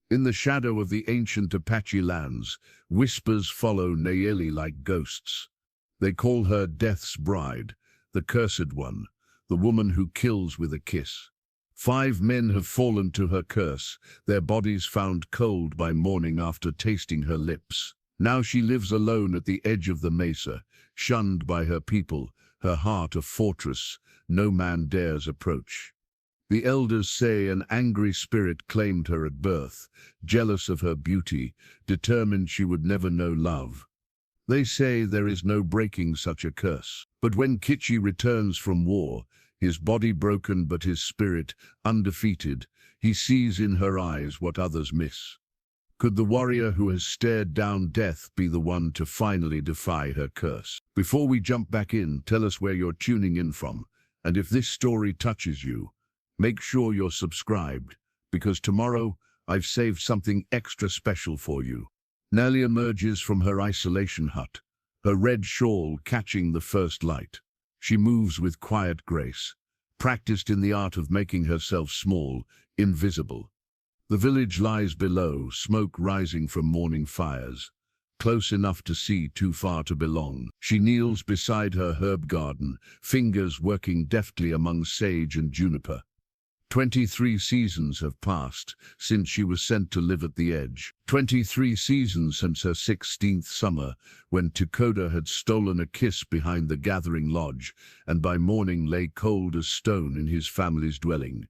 In the shadow of the ancient Apache lands, whispers follow Nayeli like ghosts. They call her Death's Bride, the Cursed One, the woman who kills with a kiss. 5 men have fallen to her curse, their bodies found cold by morning after tasting her lips. Now she lives alone at the edge of the mesa, shunned by her people, her heart a fortress no man dares approach. The elders say an angry spirit claimed her at birth, jealous of her beauty, determined she would never know love. They say there is no breaking such a curse. But when Kichi returns from war, his body broken but his spirit undefeated, he sees in her eyes what others miss. Could the warrior who has stared down death be the one to finally defy her curse? Before we jump back in, tell us where you're tuning in from, and if this story touches you, make sure you're subscribed, because tomorrow I've saved something extra special for you. Nellie emerges from her isolation hut, her red shawl catching the first light. She moves with quiet grace, practiced in the art of making herself small, invisible. The village lies below, smoke rising from morning fires, close enough to see, too far to belong. She kneels beside her herb garden, fingers working deftly among sage and juniper. 23 seasons have passed since she was sent to live at the edge. 23 seasons since her 16th summer, when Takoda had stolen a kiss behind the gathering lodge, and by morning lay cold as stone in his family's dwelling.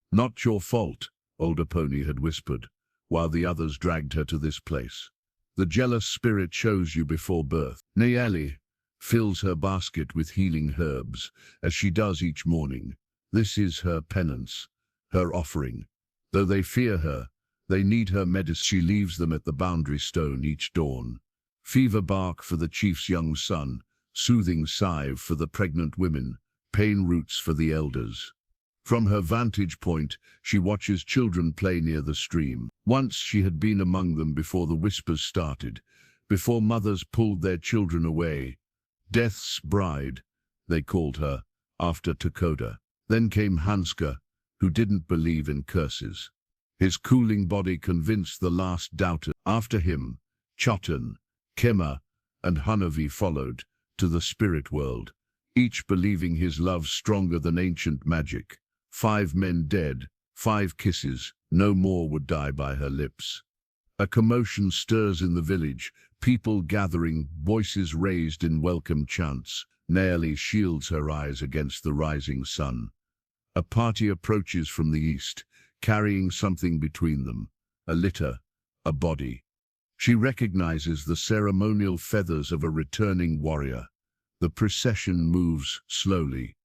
"Not your fault," older pony had whispered, while the others dragged her to this place. "The jealous spirit chose you before birth." Nayeli fills her basket with healing herbs, as she does each morning. This is her penance, her offering. Though they fear her, they need her medicine. She leaves them at the boundary stone each dawn. Fever bark for the chief's young son, soothing salve for the pregnant women, pain roots for the elders. From her vantage point, she watches children play near the stream. Once she had been among them before the whispers started, before mothers pulled their children away. Death's Bride, they called her, after Takoda. Then came Hanska, who didn't believe in curses. His cooling body convinced the last doubter. After him, Chotan, Kema, and Hanavi followed to the spirit world, each believing his love stronger than ancient magic. 5 men dead, 5 kisses, no more would die by her lips. A commotion stirs in the village, people gathering, voices raised in welcome chants. Nayeli shields her eyes against the rising sun. A party approaches from the east, carrying something between them, a litter, a body. She recognizes the ceremonial feathers of a returning warrior. The procession moves slowly,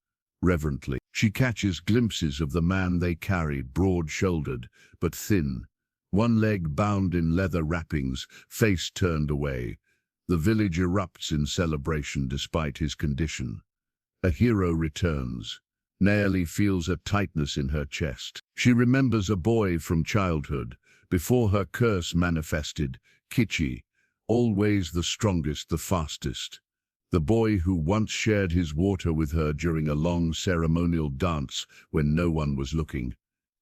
reverently. She catches glimpses of the man they carried, broad-shouldered, but thin, one leg bound in leather wrappings, face turned away. The village erupts in celebration despite his condition. A hero returns. Nayeli feels a tightness in her chest. She remembers a boy from childhood, before her curse manifested, Kichi, always the strongest, the fastest. The boy who once shared his water with her during a long ceremonial dance when no one was looking.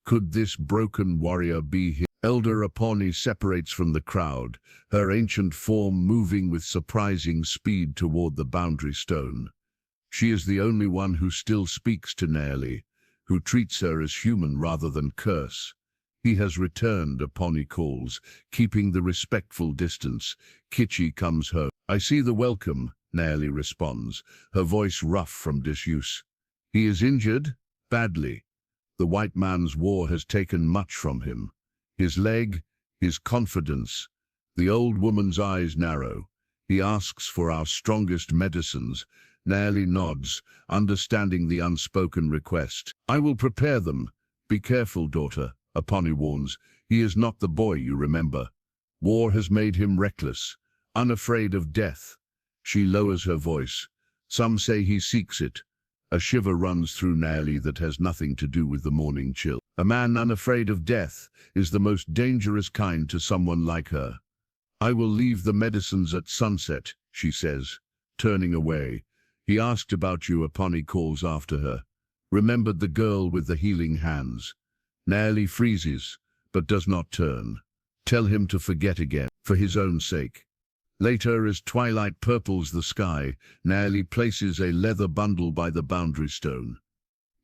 Could this broken warrior be him? Elder Aponi separates from the crowd, her ancient form moving with surprising speed toward the boundary stone. She is the only one who still speaks to Nayeli, who treats her as human rather than curse. "He has returned," Aponi calls, keeping the respectful distance. Kichi comes home. "I see the welcome," Nayeli responds, her voice rough from disuse. "He is injured? Badly. The white man's war has taken much from him. His leg, his confidence." The old woman's eyes narrow. "He asks for our strongest medicines." Nayeli nods, understanding the unspoken request. "I will prepare them. Be careful, daughter," Aponi warns. "He is not the boy you remember. War has made him reckless, unafraid of death." She lowers her voice. "Some say he seeks it." A shiver runs through Nayeli that has nothing to do with the morning chill. A man unafraid of death is the most dangerous kind to someone like her. "I will leave the medicines at sunset," she says, turning away. "He asked about you," Aponi calls after her. "Remembered the girl with the healing hands." Nayeli freezes, but does not turn. Tell him to forget again, for his own sake. Later, as twilight purples the sky, Nayeli places a leather bundle by the boundary stone.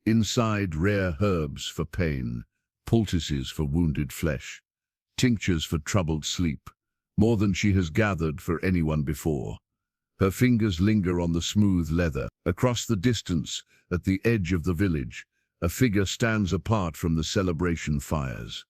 Inside, rare herbs for pain, poultices for wounded flesh, tinctures for troubled sleep, more than she has gathered for anyone before. Her fingers linger on the smooth leather. Across the distance, at the edge of the village, a figure stands apart from the celebration fires.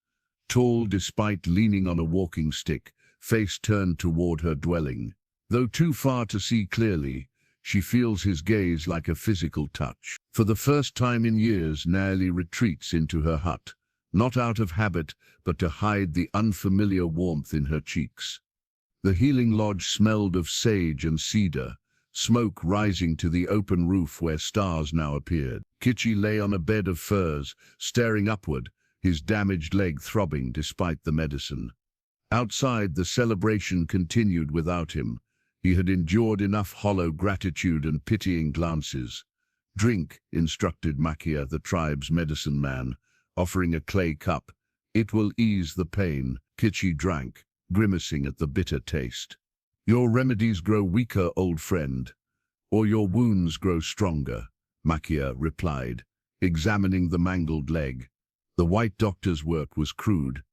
Tall despite leaning on a walking stick, face turned toward her dwelling. Though too far to see clearly, she feels his gaze like a physical touch. For the first time in years, Nayeli retreats into her hut, not out of habit, but to hide the unfamiliar warmth in her cheeks. The healing lodge smelled of sage and cedar, smoke rising to the open roof where stars now appeared. Kichi lay on a bed of furs, staring upward, his damaged leg throbbing despite the medicine. Outside, the celebration continued without him. He had endured enough hollow gratitude and pitying glances. "Drink," instructed Makia, the tribe's medicine man, offering a clay cup. "It will ease the pain." Kichi drank, grimacing at the bitter taste. "Your remedies grow weaker, old friend, or your wounds grow stronger," Makia replied, examining the mangled leg. "The white doctor's work was crude.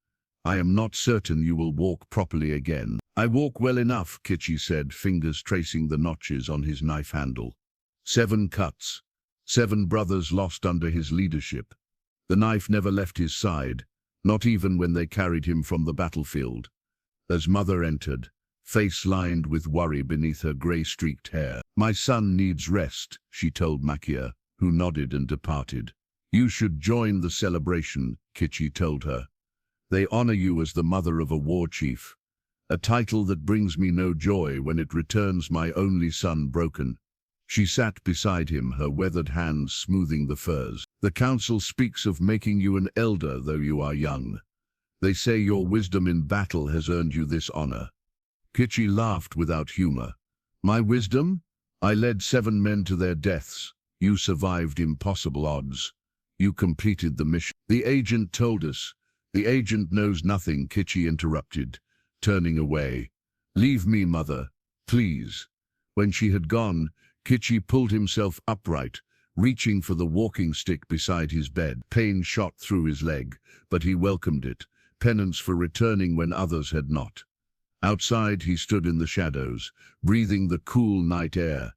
I am not certain you will walk properly again." "I walk well enough," Kichi said, fingers tracing the notches on his knife handle. 7 cuts, 7 brothers lost under his leadership. The knife never left his side, not even when they carried him from the battlefield. As Mother entered, face lined with worry beneath her grey-streaked hair. "My son needs rest," she told Makia, who nodded and departed. "You should join the celebration," Kichi told her. "They honor you as the mother of a war chief, a title that brings me no joy when it returns my only son broken." She sat beside him, her weathered hands smoothing the furs. "The council speaks of making you an elder, though you are young. They say your wisdom in battle has earned you this honor." Kichi laughed without humor. "My wisdom? I led 7 men to their deaths. You survived impossible odds. You completed the mission." "The agent told us." "The agent knows nothing," Kichi interrupted, turning away. "Leave me, Mother, please." When she had gone, Kichi pulled himself upright, reaching for the walking stick beside his bed. Pain shot through his leg, but he welcomed it, penance for returning when others had not. Outside, he stood in the shadows, breathing the cool night air.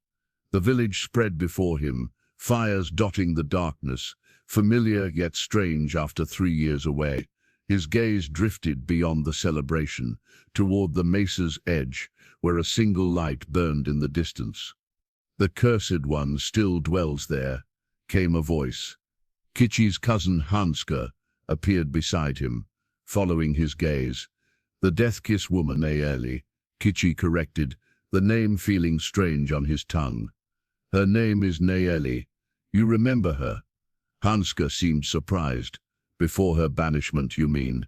The village spread before him, fires dotting the darkness, familiar yet strange after 3 years away. His gaze drifted beyond the celebration, toward the mesa's edge, where a single light burned in the distance. "The Cursed One still dwells there," came a voice. Kichi's cousin Hanska appeared beside him, following his gaze. "The Death-Kiss woman, Nayeli," Kichi corrected, the name feeling strange on his tongue. "Her name is Nayeli. You remember her?" Hanska seemed surprised. "Before her banishment, you mean?"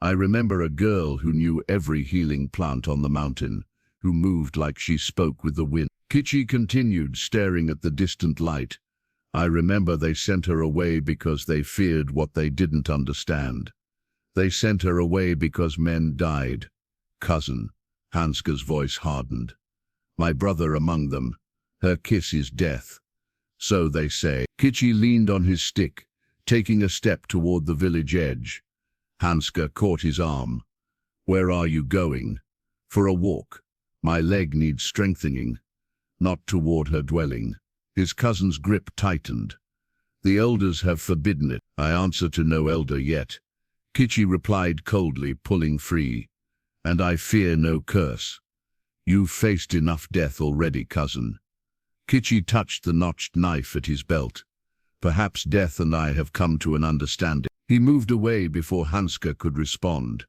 "I remember a girl who knew every healing plant on the mountain, who moved like she spoke with the wind." Kichi continued, staring at the distant light. "I remember they sent her away because they feared what they didn't understand. They sent her away because men died." "Cousin," Hanska's voice hardened. "My brother among them. Her kiss is death. So they say." Kichi leaned on his stick, taking a step toward the village edge. Hanska caught his arm. "Where are you going?" "For a walk. My leg needs strengthening." "Not toward her dwelling." His cousin's grip tightened. "The elders have forbidden it." "I answer to no elder yet," Kichi replied coldly, pulling free. "And I fear no curse. You've faced enough death already, cousin." Kichi touched the notched knife at his belt. "Perhaps death and I have come to an understanding." He moved away before Hanska could respond,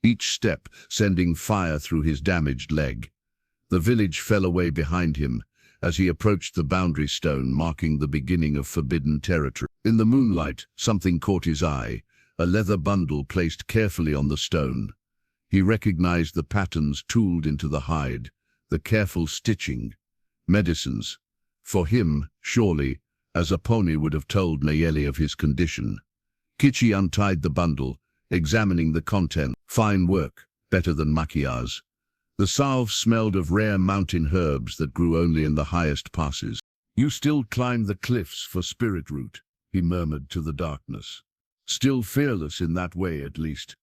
each step sending fire through his damaged leg. The village fell away behind him as he approached the boundary stone marking the beginning of forbidden territory. In the moonlight, something caught his eye, a leather bundle placed carefully on the stone. He recognized the patterns tooled into the hide, the careful stitching. Medicines. For him, surely, as Apache would have told Nayeli of his condition. Kichi untied the bundle, examining the content. Fine work, better than maquillage. The salve smelled of rare mountain herbs that grew only in the highest passes. You still climb the cliffs for spirit root, he murmured to the darkness. Still fearless in that way, at least.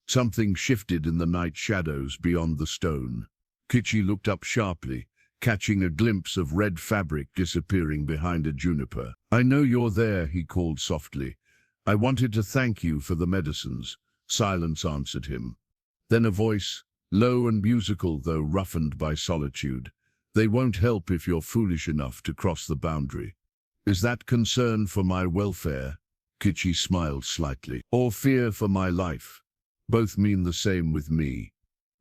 Something shifted in the night shadows beyond the stone. Kichi looked up sharply, catching a glimpse of red fabric disappearing behind a juniper. I know you're there, he called softly. I wanted to thank you for the medicines. Silence answered him. Then a voice, low and musical though roughened by solitude. They won't help if you're foolish enough to cross the boundary. Is that concern for my welfare? Kichi smiled slightly. Or fear for my life? Both mean the same with me.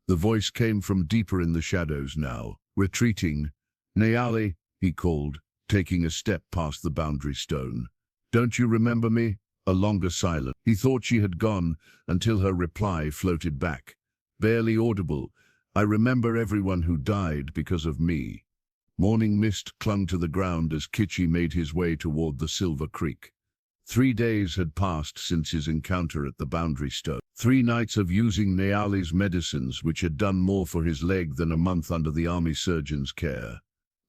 The voice came from deeper in the shadows now. Retreating. Nayali, he called, taking a step past the boundary stone. Don't you remember me? A longer silence. He thought she had gone until her reply floated back. Barely audible. I remember everyone who died because of me. Morning mist clung to the ground as Kichi made his way toward the Silver Creek. 3 days had passed since his encounter at the boundary stone. 3 nights of using Nayali's medicines, which had done more for his leg than a month under the army surgeon's care.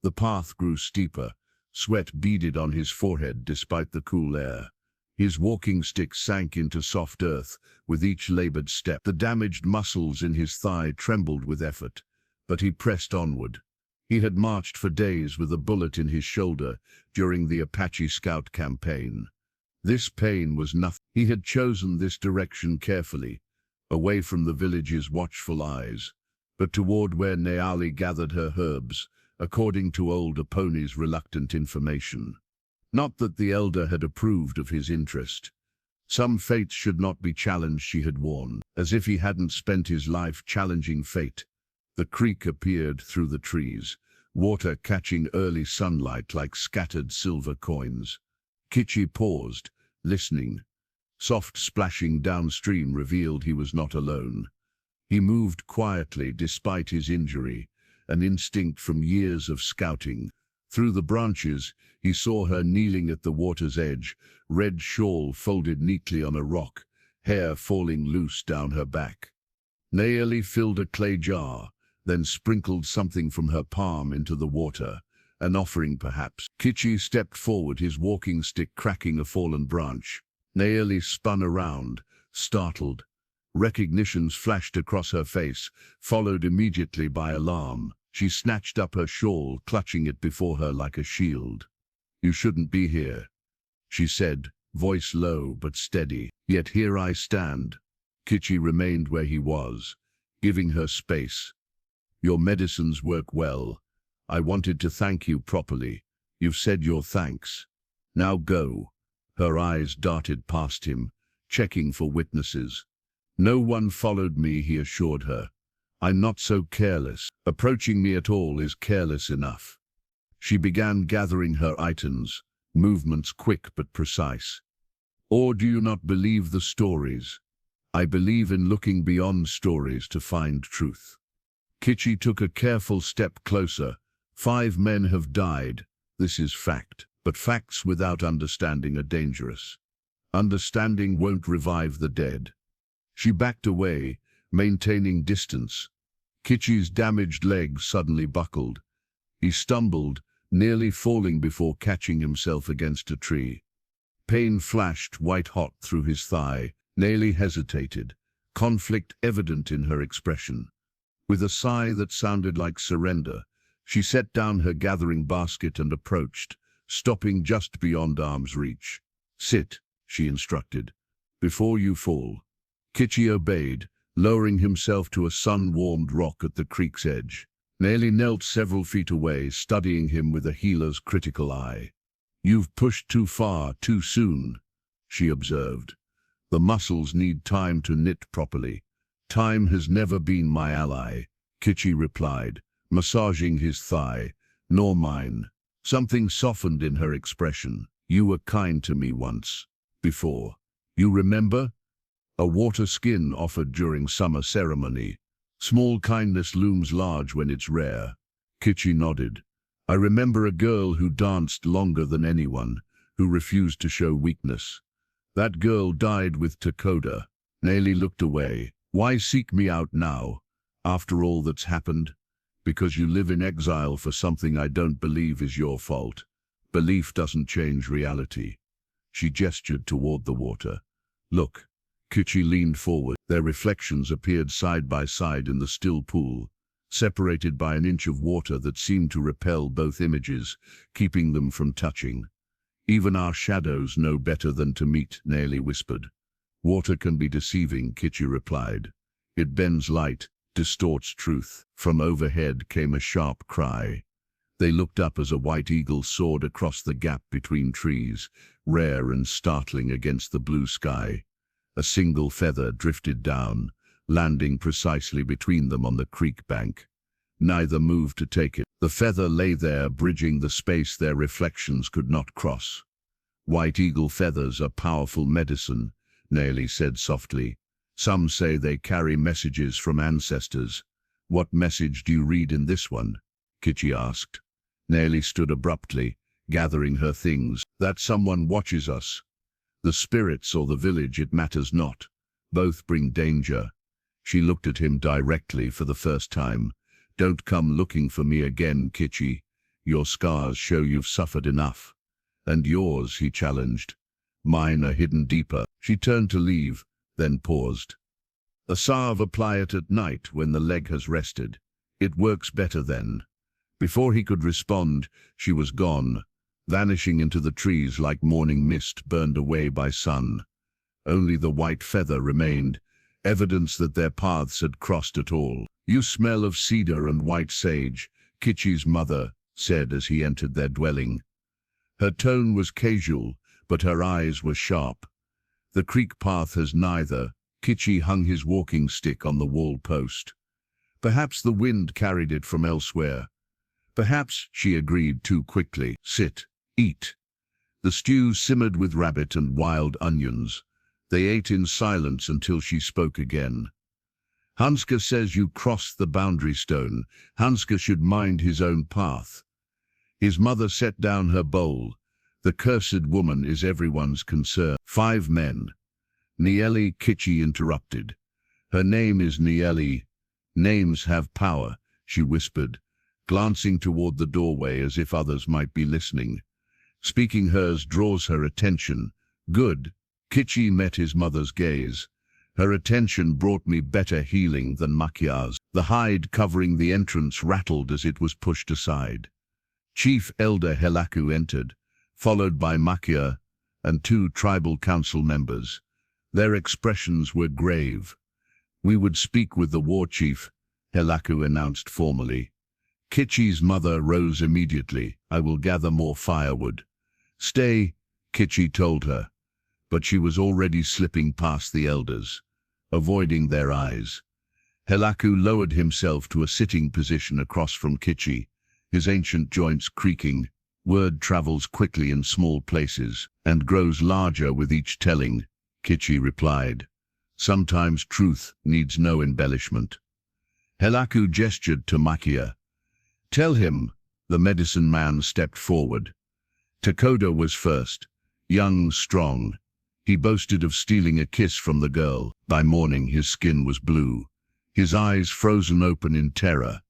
The path grew steeper. Sweat beaded on his forehead despite the cool air. His walking stick sank into soft earth with each labored step. The damaged muscles in his thigh trembled with effort, but he pressed onward. He had marched for days with a bullet in his shoulder during the Apache Scout campaign. This pain was nothing. He had chosen this direction carefully, away from the village's watchful eyes, but toward where Nayali gathered her herbs, according to old Aponi's reluctant information. Not that the elder had approved of his interest. Some fates should not be challenged, she had warned, as if he hadn't spent his life challenging fate. The creek appeared through the trees, water catching early sunlight like scattered silver coins. Kichi paused, listening. Soft splashing downstream revealed he was not alone. He moved quietly despite his injury, an instinct from years of scouting. Through the branches, he saw her kneeling at the water's edge, red shawl folded neatly on a rock, hair falling loose down her back. Nayeli filled a clay jar, then sprinkled something from her palm into the water, an offering perhaps. Kichi stepped forward, his walking stick cracking a fallen branch. Nayeli spun around, startled. Recognitions flashed across her face, followed immediately by alarm. She snatched up her shawl, clutching it before her like a shield. You shouldn't be here, she said, voice low but steady. Yet here I stand. Kichi remained where he was, giving her space. Your medicines work well. I wanted to thank you properly. You've said your thanks. Now go. Her eyes darted past him, checking for witnesses. No one followed me, he assured her. I'm not so careless. Approaching me at all is careless enough. She began gathering her items, movements quick but precise. Or do you not believe the stories? I believe in looking beyond stories to find truth. Kichi took a careful step closer. 5 men have died. This is fact. But facts without understanding are dangerous. Understanding won't revive the dead. She backed away, maintaining distance. Kichi's damaged leg suddenly buckled. He stumbled, nearly falling before catching himself against a tree. Pain flashed white-hot through his thigh. Nayeli hesitated, conflict evident in her expression. With a sigh that sounded like surrender, she set down her gathering basket and approached, stopping just beyond arm's reach. Sit, she instructed, before you fall. Kichi obeyed, lowering himself to a sun-warmed rock at the creek's edge. Nayeli knelt several feet away, studying him with a healer's critical eye. You've pushed too far, too soon, she observed. The muscles need time to knit properly. Time has never been my ally, Kichi replied, massaging his thigh. Nor mine. Something softened in her expression. You were kind to me once. Before. You remember? A water skin offered during summer ceremony. Small kindness looms large when it's rare. Kichi nodded. I remember a girl who danced longer than anyone, who refused to show weakness. That girl died with Takoda. Nayeli looked away. Why seek me out now, after all that's happened? Because you live in exile for something I don't believe is your fault. Belief doesn't change reality. She gestured toward the water. Look. Kichi leaned forward. Their reflections appeared side by side in the still pool, separated by an inch of water that seemed to repel both images, keeping them from touching. Even our shadows know better than to meet, Naeli whispered. Water can be deceiving, Kichi replied. It bends light, distorts truth. From overhead came a sharp cry. They looked up as a white eagle soared across the gap between trees, rare and startling against the blue sky. A single feather drifted down, landing precisely between them on the creek bank. Neither moved to take it. The feather lay there, bridging the space their reflections could not cross. White eagle feathers are powerful medicine, Naeli said softly. Some say they carry messages from ancestors. What message do you read in this one? Kichi asked. Naeli stood abruptly, gathering her things. That someone watches us. The spirits or the village, it matters not. Both bring danger. She looked at him directly for the first time. Don't come looking for me again, Kichi. Your scars show you've suffered enough. And yours, he challenged. Mine are hidden deeper. She turned to leave, then paused. A salve, apply it at night when the leg has rested. It works better then. Before he could respond, she was gone, vanishing into the trees like morning mist burned away by sun. Only the white feather remained, evidence that their paths had crossed at all. You smell of cedar and white sage, Kichi's mother said as he entered their dwelling. Her tone was casual, but her eyes were sharp. The creek path has neither. Kichi hung his walking stick on the wall post. Perhaps the wind carried it from elsewhere. Perhaps, she agreed too quickly. Sit, eat. The stew simmered with rabbit and wild onions. They ate in silence until she spoke again. Hanska says you crossed the boundary stone. Hanska should mind his own path. His mother set down her bowl. The cursed woman is everyone's concern. 5 men. Naeli, Kichi interrupted. Her name is Naeli. Names have power, she whispered, glancing toward the doorway as if others might be listening. Speaking hers draws her attention. Good. Kichi met his mother's gaze. Her attention brought me better healing than Makia's. The hide covering the entrance rattled as it was pushed aside. Chief Elder Helaku entered, followed by Makia and 2 tribal council members. Their expressions were grave. We would speak with the war chief, Helaku announced formally. Kichi's mother rose immediately. I will gather more firewood. Stay, Kichi told her, but she was already slipping past the elders, avoiding their eyes. Helaku lowered himself to a sitting position across from Kichi, his ancient joints creaking. Word travels quickly in small places and grows larger with each telling, Kichi replied. Sometimes truth needs no embellishment. Helaku gestured to Makia. Tell him. The medicine man stepped forward. Takoda was first, young, strong. He boasted of stealing a kiss from the girl. By morning his skin was blue, his eyes frozen open in terror.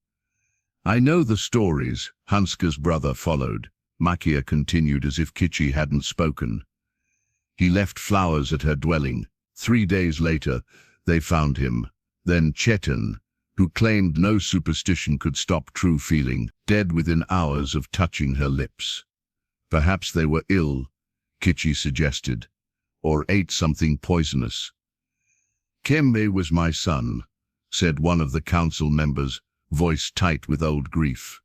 I know the stories, Hanska's brother followed. Makia continued as if Kichi hadn't spoken. He left flowers at her dwelling. 3 days later, they found him. Then Chetan, who claimed no superstition could stop true feeling, dead within hours of touching her lips. Perhaps they were ill, Kichi suggested, or ate something poisonous. Kembe was my son, said one of the council members, voice tight with old grief.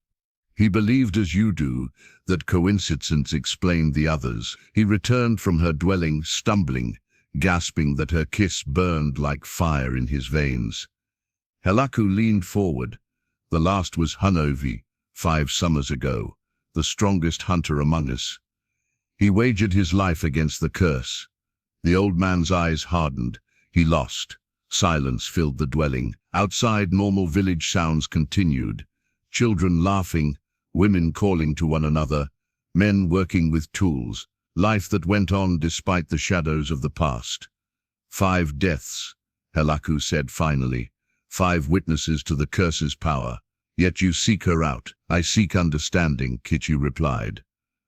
He believed as you do, that coincidence explained the others. He returned from her dwelling, stumbling, gasping that her kiss burned like fire in his veins. Helaku leaned forward. The last was Hunovi, 5 summers ago, the strongest hunter among us. He wagered his life against the curse. The old man's eyes hardened. He lost. Silence filled the dwelling. Outside, normal village sounds continued. Children laughing, women calling to one another, men working with tools. Life that went on despite the shadows of the past. 5 deaths, Helaku said finally. 5 witnesses to the curse's power. Yet you seek her out. I seek understanding, Kichi replied.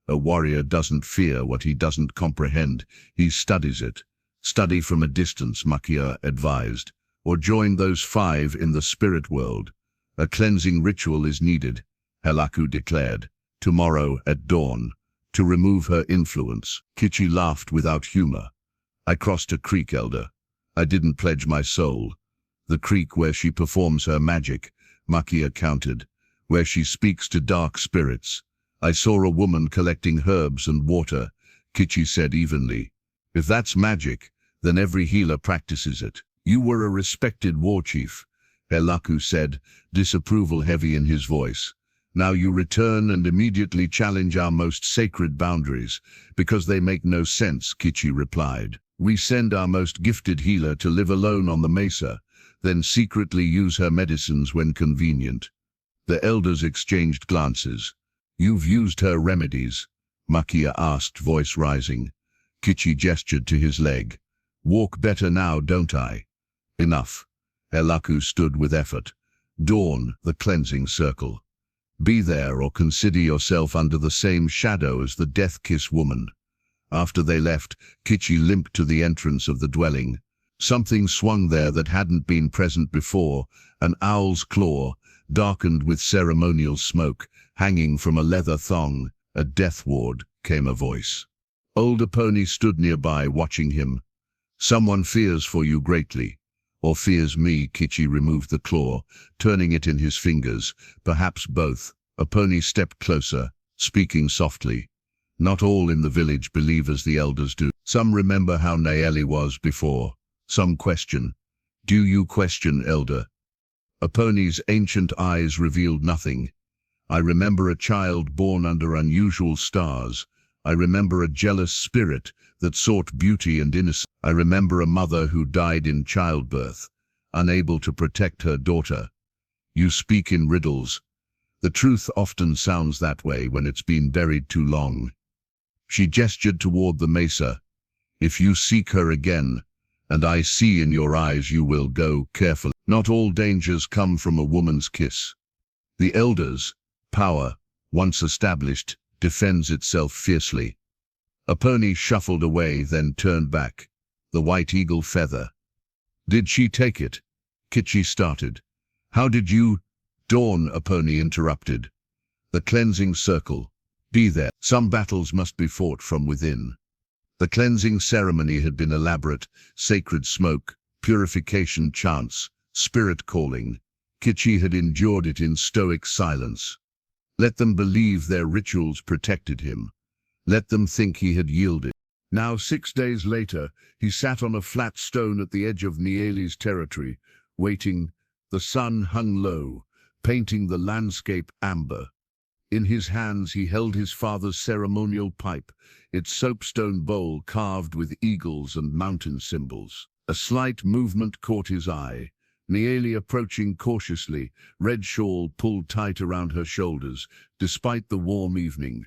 A warrior doesn't fear what he doesn't comprehend. He studies it. Study from a distance, Makia advised. Or join those 5 in the spirit world. A cleansing ritual is needed, Helaku declared. Tomorrow at dawn. To remove her influence. Kichi laughed without humor. I crossed a creek, Elder. I didn't pledge my soul. The creek where she performs her magic, Makia countered. Where she speaks to dark spirits. I saw a woman collecting herbs and water, Kichi said evenly. If that's magic, then every healer practices it. You were a respected war chief, Helaku said, disapproval heavy in his voice. Now you return and immediately challenge our most sacred boundaries, because they make no sense, Kichi replied. We send our most gifted healer to live alone on the mesa, then secretly use her medicines when convenient. The elders exchanged glances. You've used her remedies, Makia asked, voice rising. Kichi gestured to his leg. Walk better now, don't I? Enough. Helaku stood with effort. Dawn, the cleansing circle. Be there or consider yourself under the same shadow as the death-kiss woman. After they left, Kichi limped to the entrance of the dwelling. Something swung there that hadn't been present before, an owl's claw, darkened with ceremonial smoke, hanging from a leather thong. A death ward, came a voice. Old Apache stood nearby, watching him. Someone fears for you greatly. Or fears me, Kichi removed the claw, turning it in his fingers. Perhaps both. Apache stepped closer, speaking softly. Not all in the village believe as the elders do. Some remember how Nayeli was before. Some question. Do you question, Elder? Apache's ancient eyes revealed nothing. I remember a child born under unusual stars. I remember a jealous spirit that sought beauty and innocence. I remember a mother who died in childbirth, unable to protect her daughter. You speak in riddles. The truth often sounds that way when it's been buried too long. She gestured toward the mesa. If you seek her again, and I see in your eyes, you will go carefully. Not all dangers come from a woman's kiss. The elders' power, once established, defends itself fiercely. Apache shuffled away, then turned back. The white eagle feather. Did she take it? Kichi started. How did you? Dawn, Apache interrupted. The cleansing circle. Be there. Some battles must be fought from within. The cleansing ceremony had been elaborate, sacred smoke, purification chants, spirit calling. Kichi had endured it in stoic silence. Let them believe their rituals protected him. Let them think he had yielded. Now 6 days later, he sat on a flat stone at the edge of Nayeli's territory, waiting. The sun hung low, painting the landscape amber. In his hands he held his father's ceremonial pipe, its soapstone bowl carved with eagles and mountain symbols. A slight movement caught his eye. Nayeli approaching cautiously, red shawl pulled tight around her shoulders, despite the warm evening.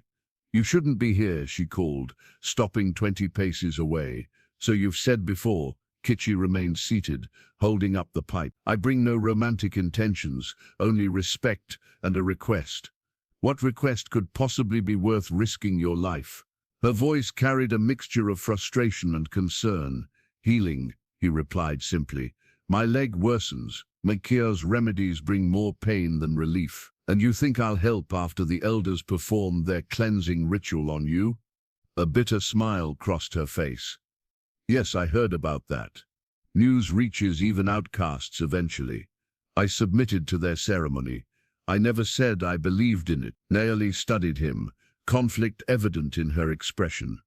You shouldn't be here, she called, stopping 20 paces away. So you've said before. Kichi remained seated, holding up the pipe. I bring no romantic intentions, only respect and a request. What request could possibly be worth risking your life? Her voice carried a mixture of frustration and concern. Healing, he replied simply. My leg worsens. Makia's remedies bring more pain than relief. And you think I'll help after the elders perform their cleansing ritual on you? A bitter smile crossed her face. Yes, I heard about that. News reaches even outcasts eventually. I submitted to their ceremony. I never said I believed in it. Nayeli studied him, conflict evident in her expression.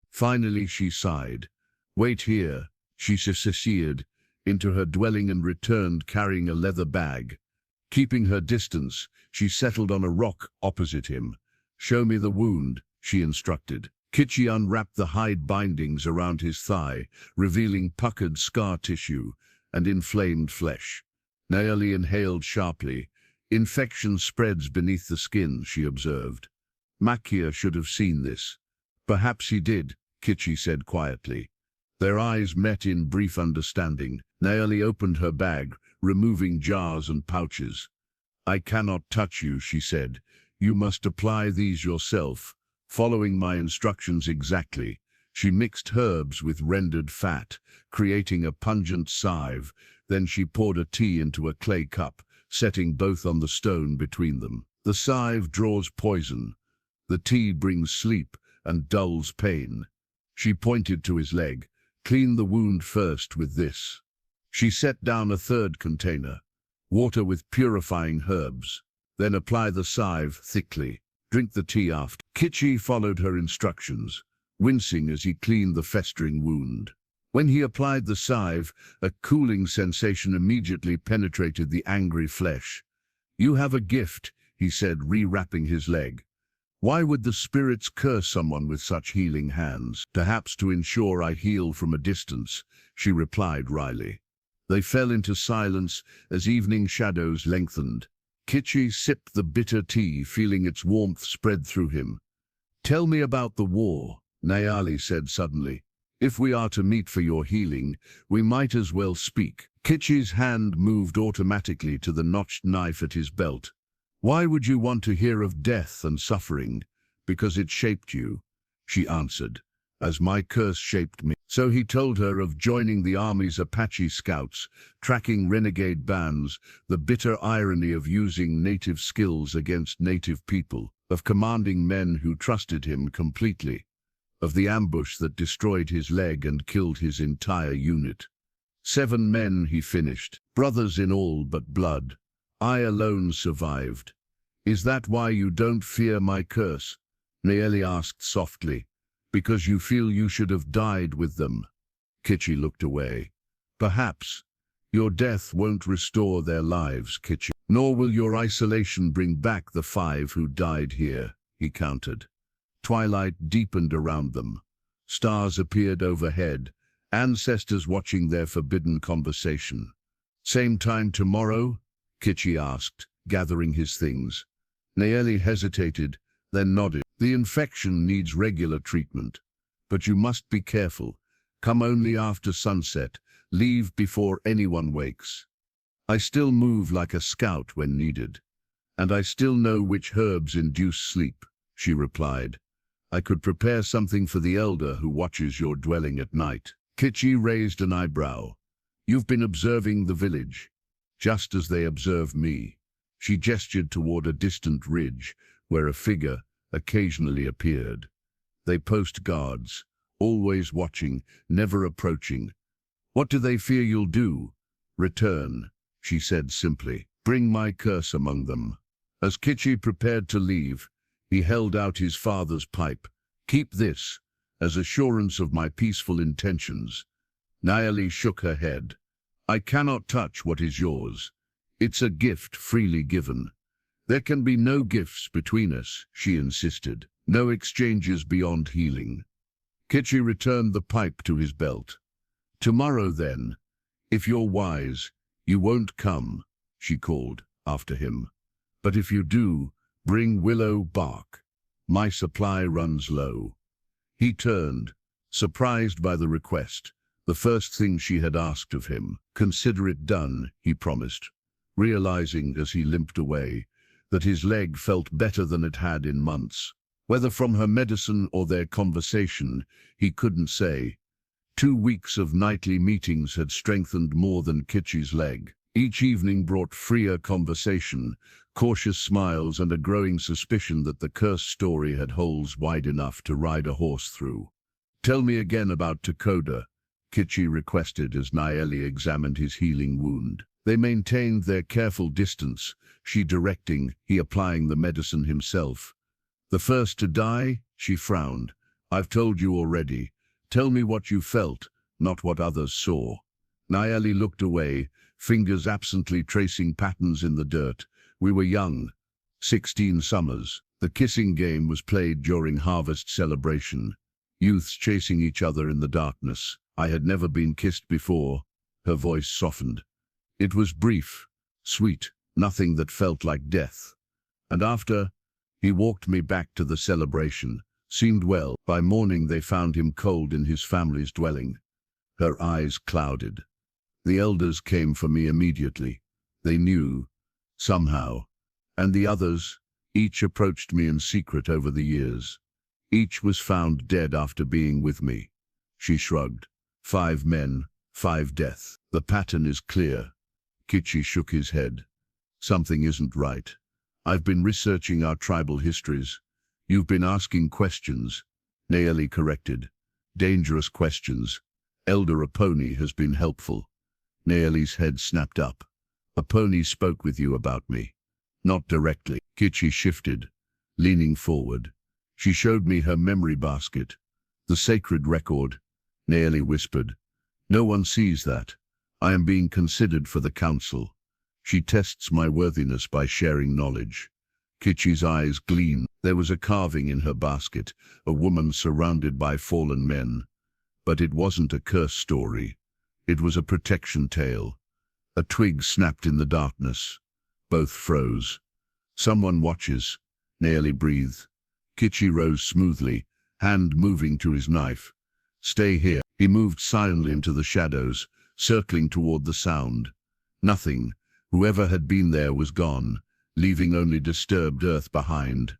Finally she sighed. Wait here, she seceded into her dwelling and returned carrying a leather bag. Keeping her distance, she settled on a rock opposite him. Show me the wound, she instructed. Kichi unwrapped the hide bindings around his thigh, revealing puckered scar tissue and inflamed flesh. Nayeli inhaled sharply. Infection spreads beneath the skin, she observed. Makia should have seen this. Perhaps he did, Kichi said quietly. Their eyes met in brief understanding. Naomi opened her bag, removing jars and pouches. "I cannot touch you," she said. "You must apply these yourself, following my instructions exactly." She mixed herbs with rendered fat, creating a pungent salve. Then she poured a tea into a clay cup, setting both on the stone between them. The salve draws poison. The tea brings sleep and dulls pain. She pointed to his leg. "Clean the wound first with this." She set down a third container. "Water with purifying herbs. Then apply the salve thickly. Drink the tea after." Kitchi followed her instructions, wincing as he cleaned the festering wound. When he applied the salve, a cooling sensation immediately penetrated the angry flesh. "You have a gift," he said, rewrapping his leg. "Why would the spirits curse someone with such healing hands?" "Perhaps to ensure I heal from a distance," she replied wryly. They fell into silence as evening shadows lengthened. Kitchi sipped the bitter tea, feeling its warmth spread through him. "Tell me about the war," Naomi said suddenly. "If we are to meet for your healing, we might as well speak." Kitchi's hand moved automatically to the notched knife at his belt. "Why would you want to hear of death and suffering?" "Because it shaped you," she answered, "as my curse shaped me." So he told her of joining the army's Apache scouts, tracking renegade bands, the bitter irony of using native skills against native people, of commanding men who trusted him completely, of the ambush that destroyed his leg and killed his entire unit. 7 men, he finished, brothers in all but blood. I alone survived. "Is that why you don't fear my curse?" Naomi asked softly. "Because you feel you should have died with them?" Kitchi looked away. "Perhaps. Your death won't restore their lives, Kitchi. Nor will your isolation bring back the 5 who died here," he countered. Twilight deepened around them. Stars appeared overhead, ancestors watching their forbidden conversation. "Same time tomorrow?" Kitchi asked, gathering his things. Naomi hesitated, then nodded. "The infection needs regular treatment. But you must be careful. Come only after sunset. Leave before anyone wakes." "I still move like a scout when needed. And I still know which herbs induce sleep," she replied. "I could prepare something for the elder who watches your dwelling at night." Kitchi raised an eyebrow. "You've been observing the village, just as they observe me." She gestured toward a distant ridge, where a figure occasionally appeared. "They post guards, always watching, never approaching. What do they fear you'll do?" "Return," she said simply. "Bring my curse among them." As Kitchi prepared to leave, he held out his father's pipe. "Keep this, as assurance of my peaceful intentions." Naomi shook her head. "I cannot touch what is yours. It's a gift freely given." "There can be no gifts between us," she insisted. "No exchanges beyond healing." Kitchi returned the pipe to his belt. "Tomorrow, then. If you're wise, you won't come," she called after him. "But if you do, bring willow bark. My supply runs low." He turned, surprised by the request, the first thing she had asked of him. "Consider it done," he promised, realizing as he limped away that his leg felt better than it had in months. Whether from her medicine or their conversation, he couldn't say. 2 weeks of nightly meetings had strengthened more than Kitchi's leg. Each evening brought freer conversation, cautious smiles, and a growing suspicion that the curse story had holes wide enough to ride a horse through. "Tell me again about Takoda," Kitchi requested as Naomi examined his healing wound. They maintained their careful distance, she directing, he applying the medicine himself. "The first to die?" She frowned. "I've told you already. Tell me what you felt, not what others saw." Naomi looked away, fingers absently tracing patterns in the dirt. "We were young, 16 summers. The kissing game was played during harvest celebration. Youths chasing each other in the darkness. I had never been kissed before." Her voice softened. "It was brief, sweet, nothing that felt like death. And after, he walked me back to the celebration. Seemed well. By morning they found him cold in his family's dwelling." Her eyes clouded. The elders came for me immediately. They knew, somehow. And the others, each approached me in secret over the years. Each was found dead after being with me. She shrugged. 5 men, 5 deaths. The pattern is clear. Kichi shook his head. Something isn't right. I've been researching our tribal histories. You've been asking questions. Nayeli corrected. Dangerous questions. Elder Aponi has been helpful. Nayeli's head snapped up. Aponi spoke with you about me. Not directly. Kichi shifted, leaning forward. She showed me her memory basket. The sacred record. Nayeli whispered. No one sees that. I am being considered for the council. She tests my worthiness by sharing knowledge. Kichi's eyes gleamed. There was a carving in her basket, a woman surrounded by fallen men. But it wasn't a curse story. It was a protection tale. A twig snapped in the darkness. Both froze. Someone watches. Nayeli breathed. Kichi rose smoothly, hand moving to his knife. Stay here. He moved silently into the shadows, circling toward the sound. Nothing. Whoever had been there was gone, leaving only disturbed earth behind.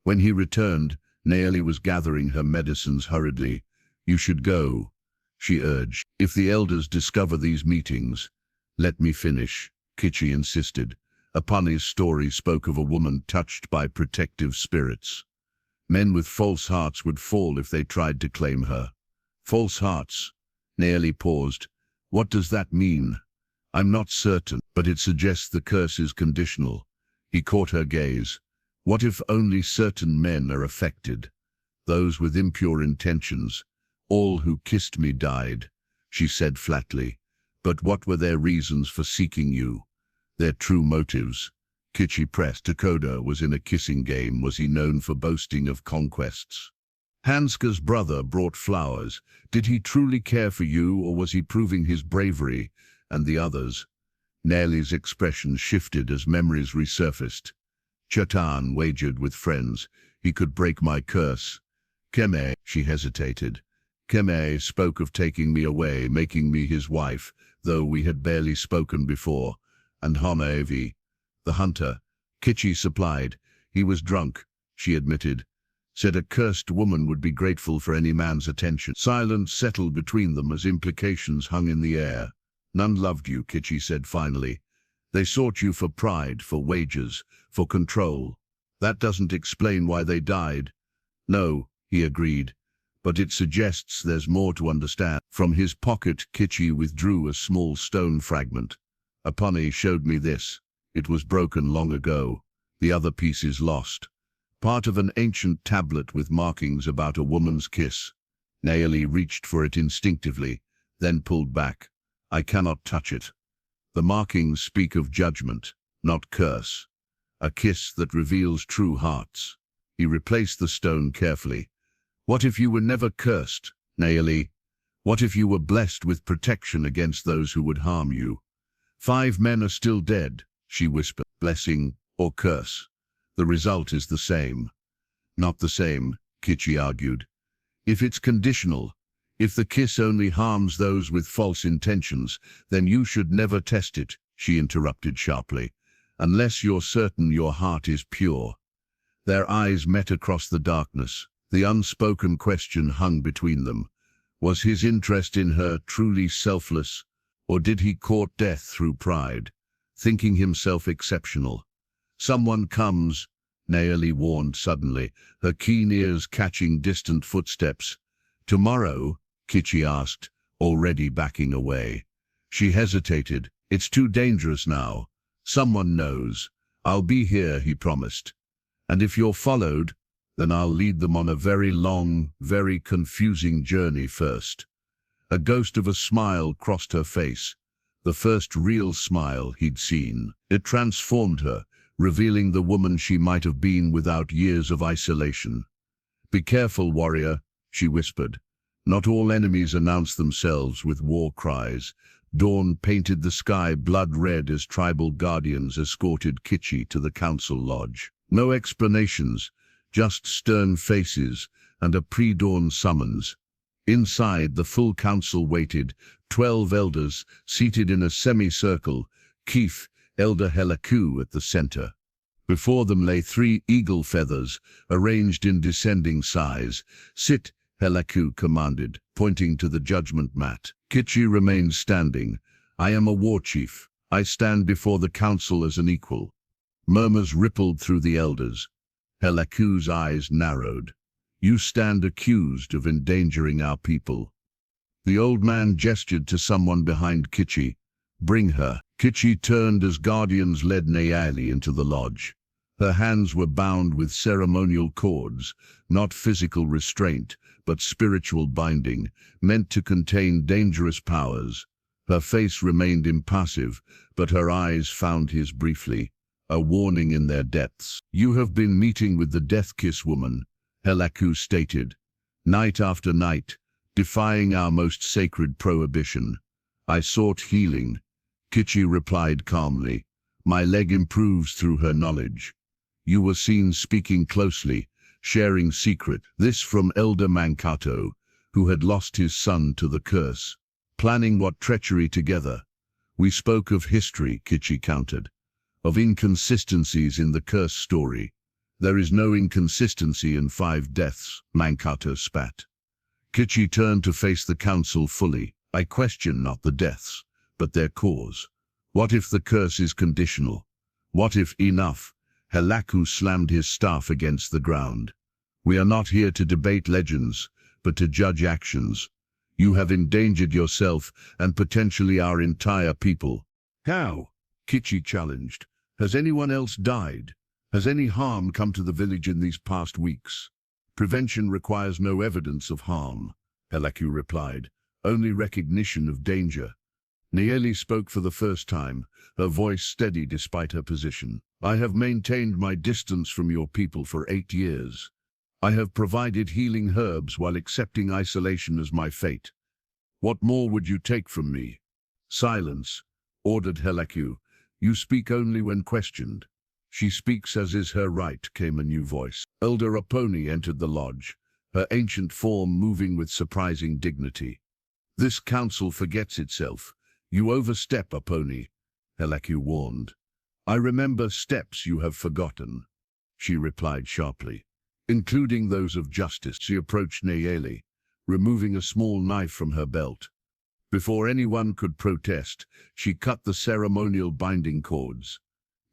When he returned, Nayeli was gathering her medicines hurriedly. You should go, she urged. If the elders discover these meetings, let me finish, Kichi insisted. Apani's story spoke of a woman touched by protective spirits. Men with false hearts would fall if they tried to claim her. False hearts? Nayeli paused. What does that mean? I'm not certain, but it suggests the curse is conditional. He caught her gaze. What if only certain men are affected? Those with impure intentions. All who kissed me died, she said flatly. But what were their reasons for seeking you? Their true motives? Kichi pressed. Takoda was in a kissing game. Was he known for boasting of conquests? Hanska's brother brought flowers. Did he truly care for you, or was he proving his bravery? And the others? Nayeli's expression shifted as memories resurfaced. Chetan wagered with friends. He could break my curse. Keme, she hesitated. Keme spoke of taking me away, making me his wife, though we had barely spoken before. And Honaevi, the hunter, Kichi supplied. He was drunk, she admitted. Said a cursed woman would be grateful for any man's attention. Silence settled between them as implications hung in the air. None loved you, Kichi said finally. They sought you for pride, for wages, for control. That doesn't explain why they died. No, he agreed, but it suggests there's more to understand. From his pocket, Kichi withdrew a small stone fragment. Apani showed me this. It was broken long ago. The other piece is lost. Part of an ancient tablet with markings about a woman's kiss. Nayeli reached for it instinctively, then pulled back. I cannot touch it. The markings speak of judgment, not curse. A kiss that reveals true hearts. He replaced the stone carefully. What if you were never cursed, Nayeli? What if you were blessed with protection against those who would harm you? 5 men are still dead, she whispered. Blessing or curse. The result is the same. Not the same, Kichi argued. If it's conditional, if the kiss only harms those with false intentions, then you should never test it, she interrupted sharply, unless you're certain your heart is pure. Their eyes met across the darkness. The unspoken question hung between them. Was his interest in her truly selfless, or did he court death through pride, thinking himself exceptional? Someone comes, Nayeli warned suddenly, her keen ears catching distant footsteps. Tomorrow? Kichi asked, already backing away. She hesitated. It's too dangerous now. Someone knows. I'll be here, he promised. And if you're followed, then I'll lead them on a very long, very confusing journey first. A ghost of a smile crossed her face, the first real smile he'd seen. It transformed her, revealing the woman she might have been without years of isolation. Be careful, warrior, she whispered. Not all enemies announce themselves with war cries. Dawn painted the sky blood red as tribal guardians escorted Kichi to the council lodge. No explanations, just stern faces and a pre-dawn summons. Inside, the full council waited, 12 elders seated in a semicircle, Keith, Elder Helaku at the center. Before them lay 3 eagle feathers, arranged in descending size. "Sit," Helaku commanded, pointing to the judgment mat. Kichi remained standing. "I am a war chief. I stand before the council as an equal." Murmurs rippled through the elders. Helaku's eyes narrowed. "You stand accused of endangering our people." The old man gestured to someone behind Kichi. "Bring her." Kichi turned as guardians led Nayeli into the lodge. Her hands were bound with ceremonial cords, not physical restraint, but spiritual binding, meant to contain dangerous powers. Her face remained impassive, but her eyes found his briefly, a warning in their depths. "You have been meeting with the Death-Kiss woman," Helaku stated, "night after night, defying our most sacred prohibition. I sought healing." Kichi replied calmly, "My leg improves through her knowledge." "You were seen speaking closely, sharing secret." This from Elder Mankato, who had lost his son to the curse. "Planning what treachery together?" "We spoke of history," Kichi countered, "of inconsistencies in the curse story." "There is no inconsistency in 5 deaths," Mankato spat. Kichi turned to face the council fully. "I question not the deaths, but their cause. What if the curse is conditional? What if enough?" Helaku slammed his staff against the ground. "We are not here to debate legends, but to judge actions. You have endangered yourself and potentially our entire people." "How?" Kichi challenged. "Has anyone else died? Has any harm come to the village in these past weeks?" "Prevention requires no evidence of harm," Helaku replied, "only recognition of danger." Nayeli spoke for the first time, her voice steady despite her position. "I have maintained my distance from your people for 8 years. I have provided healing herbs while accepting isolation as my fate. What more would you take from me?" "Silence," ordered Helaku. "You speak only when questioned." "She speaks as is her right," came a new voice. Elder Aponi entered the lodge, her ancient form moving with surprising dignity. "This council forgets itself. You overstep, Aponi," Helaku warned. "I remember steps you have forgotten," she replied sharply, "including those of justice." She approached Nayeli, removing a small knife from her belt. Before anyone could protest, she cut the ceremonial binding cords.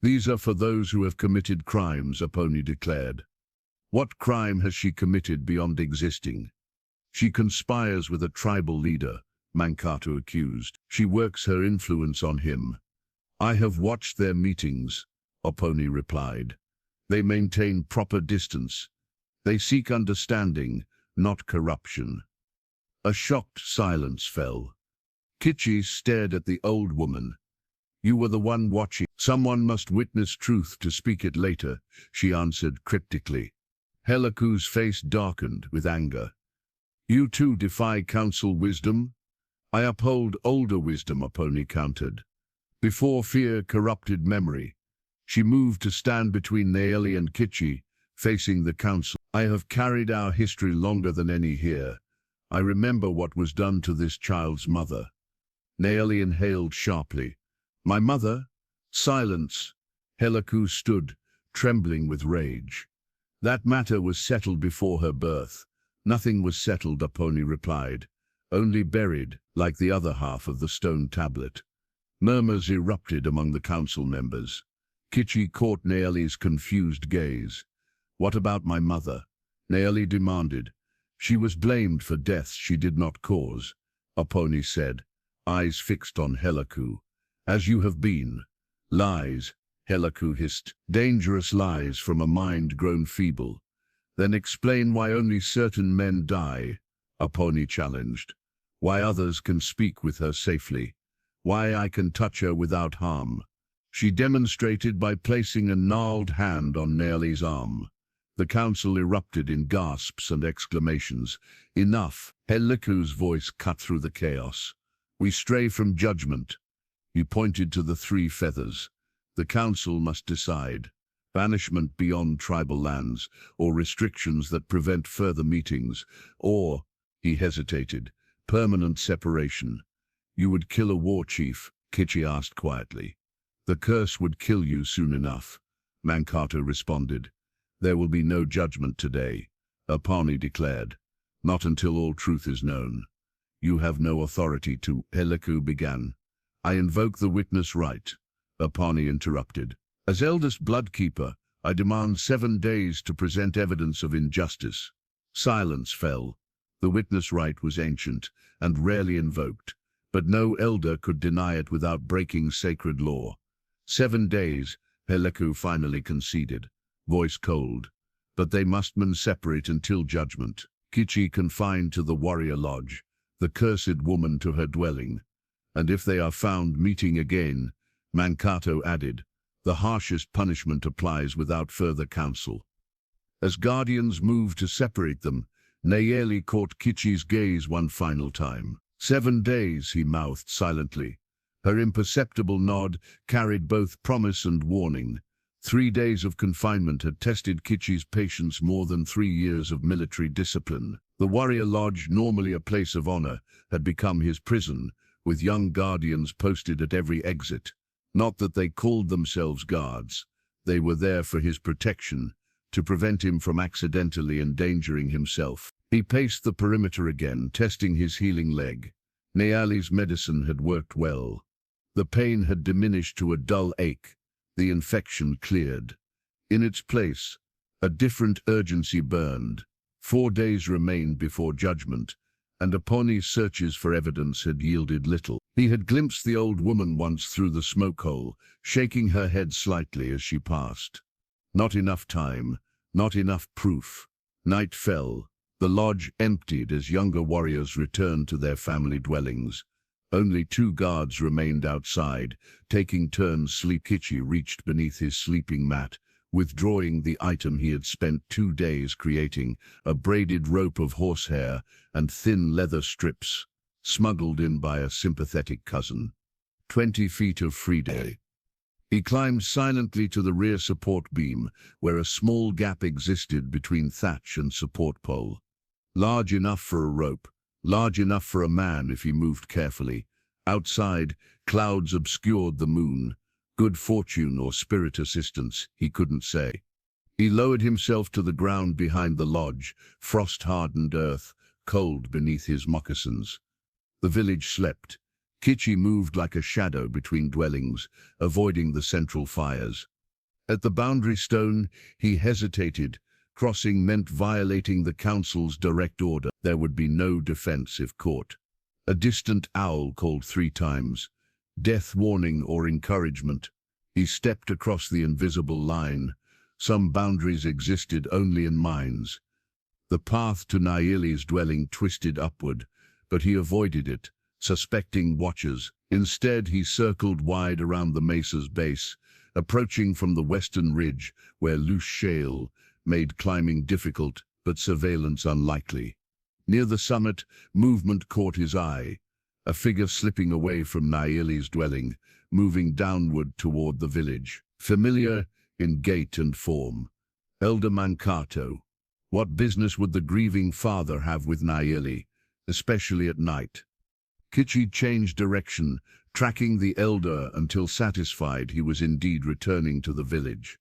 "These are for those who have committed crimes," Aponi declared. "What crime has she committed beyond existing?" "She conspires with a tribal leader," Mankato accused. "She works her influence on him." "I have watched their meetings," Aponi replied. "They maintain proper distance. They seek understanding, not corruption." A shocked silence fell. Kichi stared at the old woman. "You were the one watching." "Someone must witness truth to speak it later," she answered cryptically. Helaku's face darkened with anger. "You too defy council wisdom?" "I uphold older wisdom," Aponi countered. Before fear corrupted memory. She moved to stand between Nayeli and Kichi, facing the council. "I have carried our history longer than any here. I remember what was done to this child's mother." Nayeli inhaled sharply. "My mother?" "Silence." Helaku stood, trembling with rage. "That matter was settled before her birth." "Nothing was settled," Aponi replied. "Only buried, like the other half of the stone tablet." Murmurs erupted among the council members. Kichi caught Nayeli's confused gaze. "What about my mother?" Nayeli demanded. "She was blamed for deaths she did not cause," Aponi said, eyes fixed on Helaku. "As you have been." "Lies," Helaku hissed. "Dangerous lies from a mind grown feeble." "Then explain why only certain men die," Aponi challenged. "Why others can speak with her safely. Why I can touch her without harm." She demonstrated by placing a gnarled hand on Nayeli's arm. The council erupted in gasps and exclamations. "Enough!" Helaku's voice cut through the chaos. "We stray from judgment." He pointed to the 3 feathers. "The council must decide. Banishment beyond tribal lands, or restrictions that prevent further meetings, or..." He hesitated. Permanent separation. You would kill a war chief, Kichi asked quietly. The curse would kill you soon enough, Mankato responded. There will be no judgment today, Apani declared. Not until all truth is known. You have no authority to, Heleku began. I invoke the witness right, Apani interrupted. As eldest bloodkeeper, I demand 7 days to present evidence of injustice. Silence fell. The witness right was ancient and rarely invoked, but no elder could deny it without breaking sacred law. 7 days, Heleku finally conceded, voice cold. But they must separate until judgment. Kichi confined to the warrior lodge, the cursed woman to her dwelling. And if they are found meeting again, Mankato added, the harshest punishment applies without further counsel. As guardians moved to separate them, Nayeli caught Kichi's gaze one final time. 7 days, he mouthed silently. Her imperceptible nod carried both promise and warning. 3 days of confinement had tested Kichi's patience more than 3 years of military discipline. The warrior lodge, normally a place of honor, had become his prison, with young guardians posted at every exit. Not that they called themselves guards. They were there for his protection, to prevent him from accidentally endangering himself. He paced the perimeter again, testing his healing leg. Nayeli's medicine had worked well. The pain had diminished to a dull ache. The infection cleared. In its place, a different urgency burned. 4 days remained before judgment, and Aponi's searches for evidence had yielded little. He had glimpsed the old woman once through the smoke hole, shaking her head slightly as she passed. Not enough time, not enough proof. Night fell. The lodge emptied as younger warriors returned to their family dwellings. Only 2 guards remained outside, taking turns sleep. Kichi reached beneath his sleeping mat, withdrawing the item he had spent 2 days creating, a braided rope of horsehair and thin leather strips, smuggled in by a sympathetic cousin. 20 feet of freedom. He climbed silently to the rear support beam, where a small gap existed between thatch and support pole. Large enough for a rope, large enough for a man if he moved carefully. Outside, clouds obscured the moon. Good fortune or spirit assistance, he couldn't say. He lowered himself to the ground behind the lodge, frost-hardened earth, cold beneath his moccasins. The village slept. Kichi moved like a shadow between dwellings, avoiding the central fires. At the boundary stone, he hesitated. Crossing meant violating the council's direct order. There would be no defense if caught. A distant owl called 3 times. Death warning or encouragement. He stepped across the invisible line. Some boundaries existed only in minds. The path to Nayeli's dwelling twisted upward, but he avoided it, suspecting watchers. Instead, he circled wide around the mesa's base, approaching from the western ridge, where loose shale made climbing difficult but surveillance unlikely. Near the summit, movement caught his eye. A figure slipping away from Nayeli's dwelling, moving downward toward the village. Familiar in gait and form. Elder Mankato. What business would the grieving father have with Nayeli, especially at night? Kichi changed direction, tracking the elder until satisfied he was indeed returning to the village.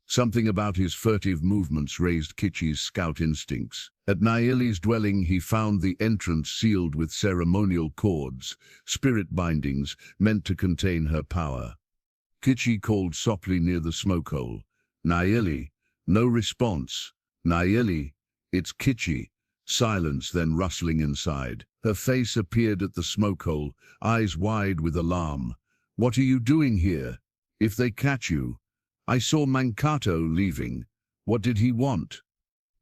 Something about his furtive movements raised Kichi's scout instincts. At Nayeli's dwelling, he found the entrance sealed with ceremonial cords, spirit bindings meant to contain her power. Kichi called softly near the smoke hole. Nayeli. No response. Nayeli. It's Kichi. Silence, then rustling inside. Her face appeared at the smoke hole, eyes wide with alarm. What are you doing here? If they catch you... I saw Mankato leaving. What did he want?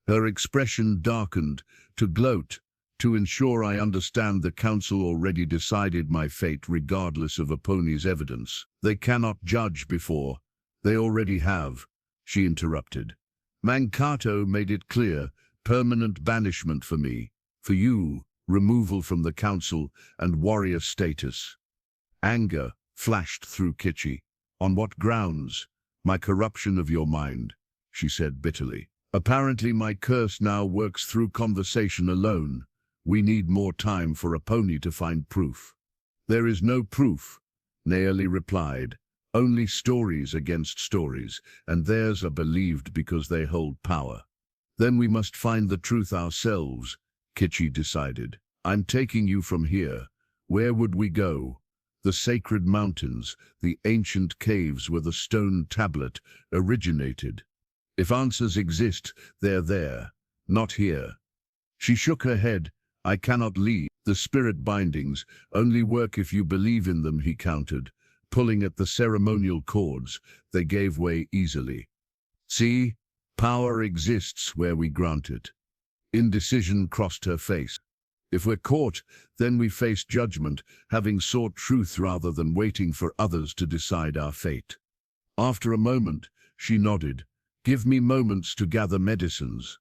Her expression darkened, to gloat, to ensure I understand the council already decided my fate regardless of Aponi's evidence. They cannot judge before. They already have, she interrupted. Mankato made it clear, permanent banishment for me. For you, removal from the council and warrior status. Anger flashed through Kichi. On what grounds? My corruption of your mind, she said bitterly. Apparently my curse now works through conversation alone. We need more time for a pony to find proof. There is no proof, Nayeli replied. Only stories against stories, and theirs are believed because they hold power. Then we must find the truth ourselves, Kichi decided. I'm taking you from here. Where would we go? The sacred mountains, the ancient caves where the stone tablet originated. If answers exist, they're there, not here. She shook her head. I cannot leave. The spirit bindings only work if you believe in them, he countered. Pulling at the ceremonial cords, they gave way easily. See, power exists where we grant it. Indecision crossed her face. If we're caught, then we face judgment, having sought truth rather than waiting for others to decide our fate. After a moment, she nodded. Give me moments to gather medicines.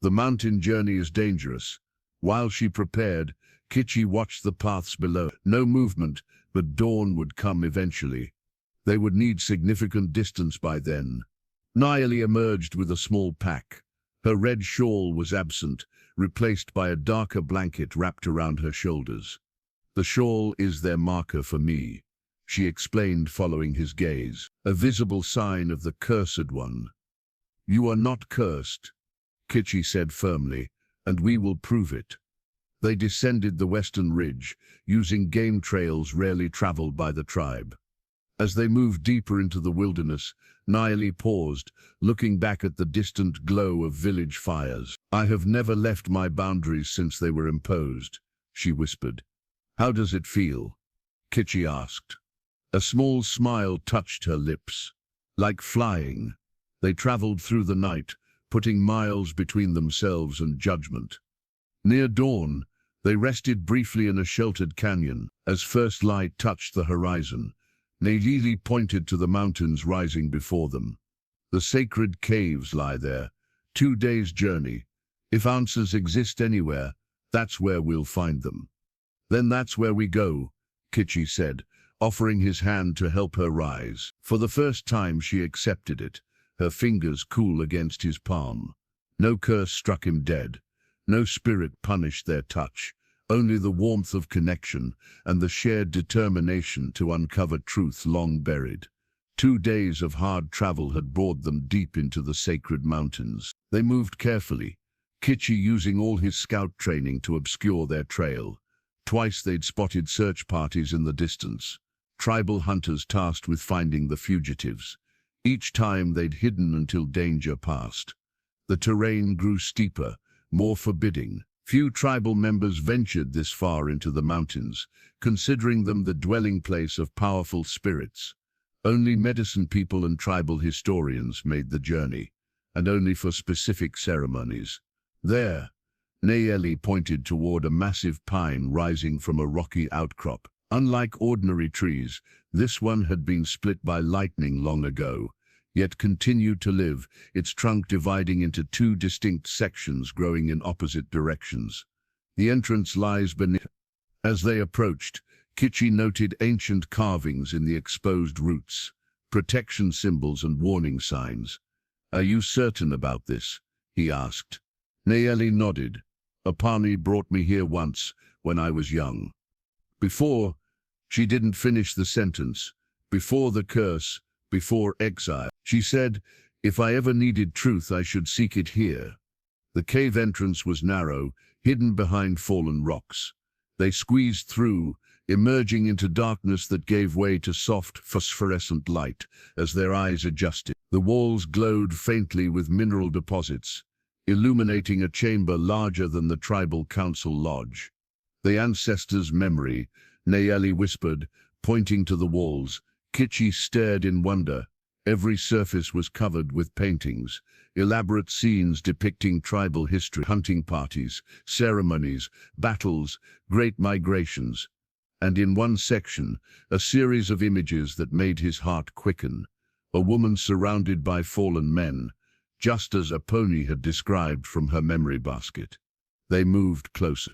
The mountain journey is dangerous. While she prepared, Kichi watched the paths below. No movement, but dawn would come eventually. They would need significant distance by then. Nayeli emerged with a small pack. Her red shawl was absent, replaced by a darker blanket wrapped around her shoulders. The shawl is their marker for me, she explained, following his gaze. A visible sign of the cursed one. You are not cursed, Kichi said firmly, and we will prove it. They descended the western ridge, using game trails rarely traveled by the tribe. As they moved deeper into the wilderness, Nayeli paused, looking back at the distant glow of village fires. I have never left my boundaries since they were imposed, she whispered. How does it feel? Kichi asked. A small smile touched her lips. Like flying. They traveled through the night, putting miles between themselves and judgment. Near dawn, they rested briefly in a sheltered canyon. As first light touched the horizon, Nayeli pointed to the mountains rising before them. The sacred caves lie there, 2 days' journey. If answers exist anywhere, that's where we'll find them. Then that's where we go, Kichi said, offering his hand to help her rise. For the first time she accepted it, her fingers cool against his palm. No curse struck him dead. No spirit punished their touch, only the warmth of connection and the shared determination to uncover truth long buried. 2 days of hard travel had brought them deep into the sacred mountains. They moved carefully, Kichi using all his scout training to obscure their trail. Twice they'd spotted search parties in the distance, tribal hunters tasked with finding the fugitives. Each time they'd hidden until danger passed. The terrain grew steeper, more forbidding. Few tribal members ventured this far into the mountains, considering them the dwelling place of powerful spirits. Only medicine people and tribal historians made the journey, and only for specific ceremonies. There, Nayeli pointed toward a massive pine rising from a rocky outcrop. Unlike ordinary trees, this one had been split by lightning long ago, yet continued to live, its trunk dividing into 2 distinct sections growing in opposite directions. The entrance lies beneath. As they approached, Kichi noted ancient carvings in the exposed roots, protection symbols and warning signs. Are you certain about this? He asked. Nayeli nodded. Apache brought me here once, when I was young. Before, she didn't finish the sentence. Before the curse, before exile. She said, if I ever needed truth, I should seek it here. The cave entrance was narrow, hidden behind fallen rocks. They squeezed through, emerging into darkness that gave way to soft, phosphorescent light as their eyes adjusted. The walls glowed faintly with mineral deposits, illuminating a chamber larger than the tribal council lodge. The ancestors' memory, Nayeli whispered, pointing to the walls. Kichi stared in wonder. Every surface was covered with paintings, elaborate scenes depicting tribal history, hunting parties, ceremonies, battles, great migrations. And in one section, a series of images that made his heart quicken. A woman surrounded by fallen men, just as Apache had described from her memory basket. They moved closer.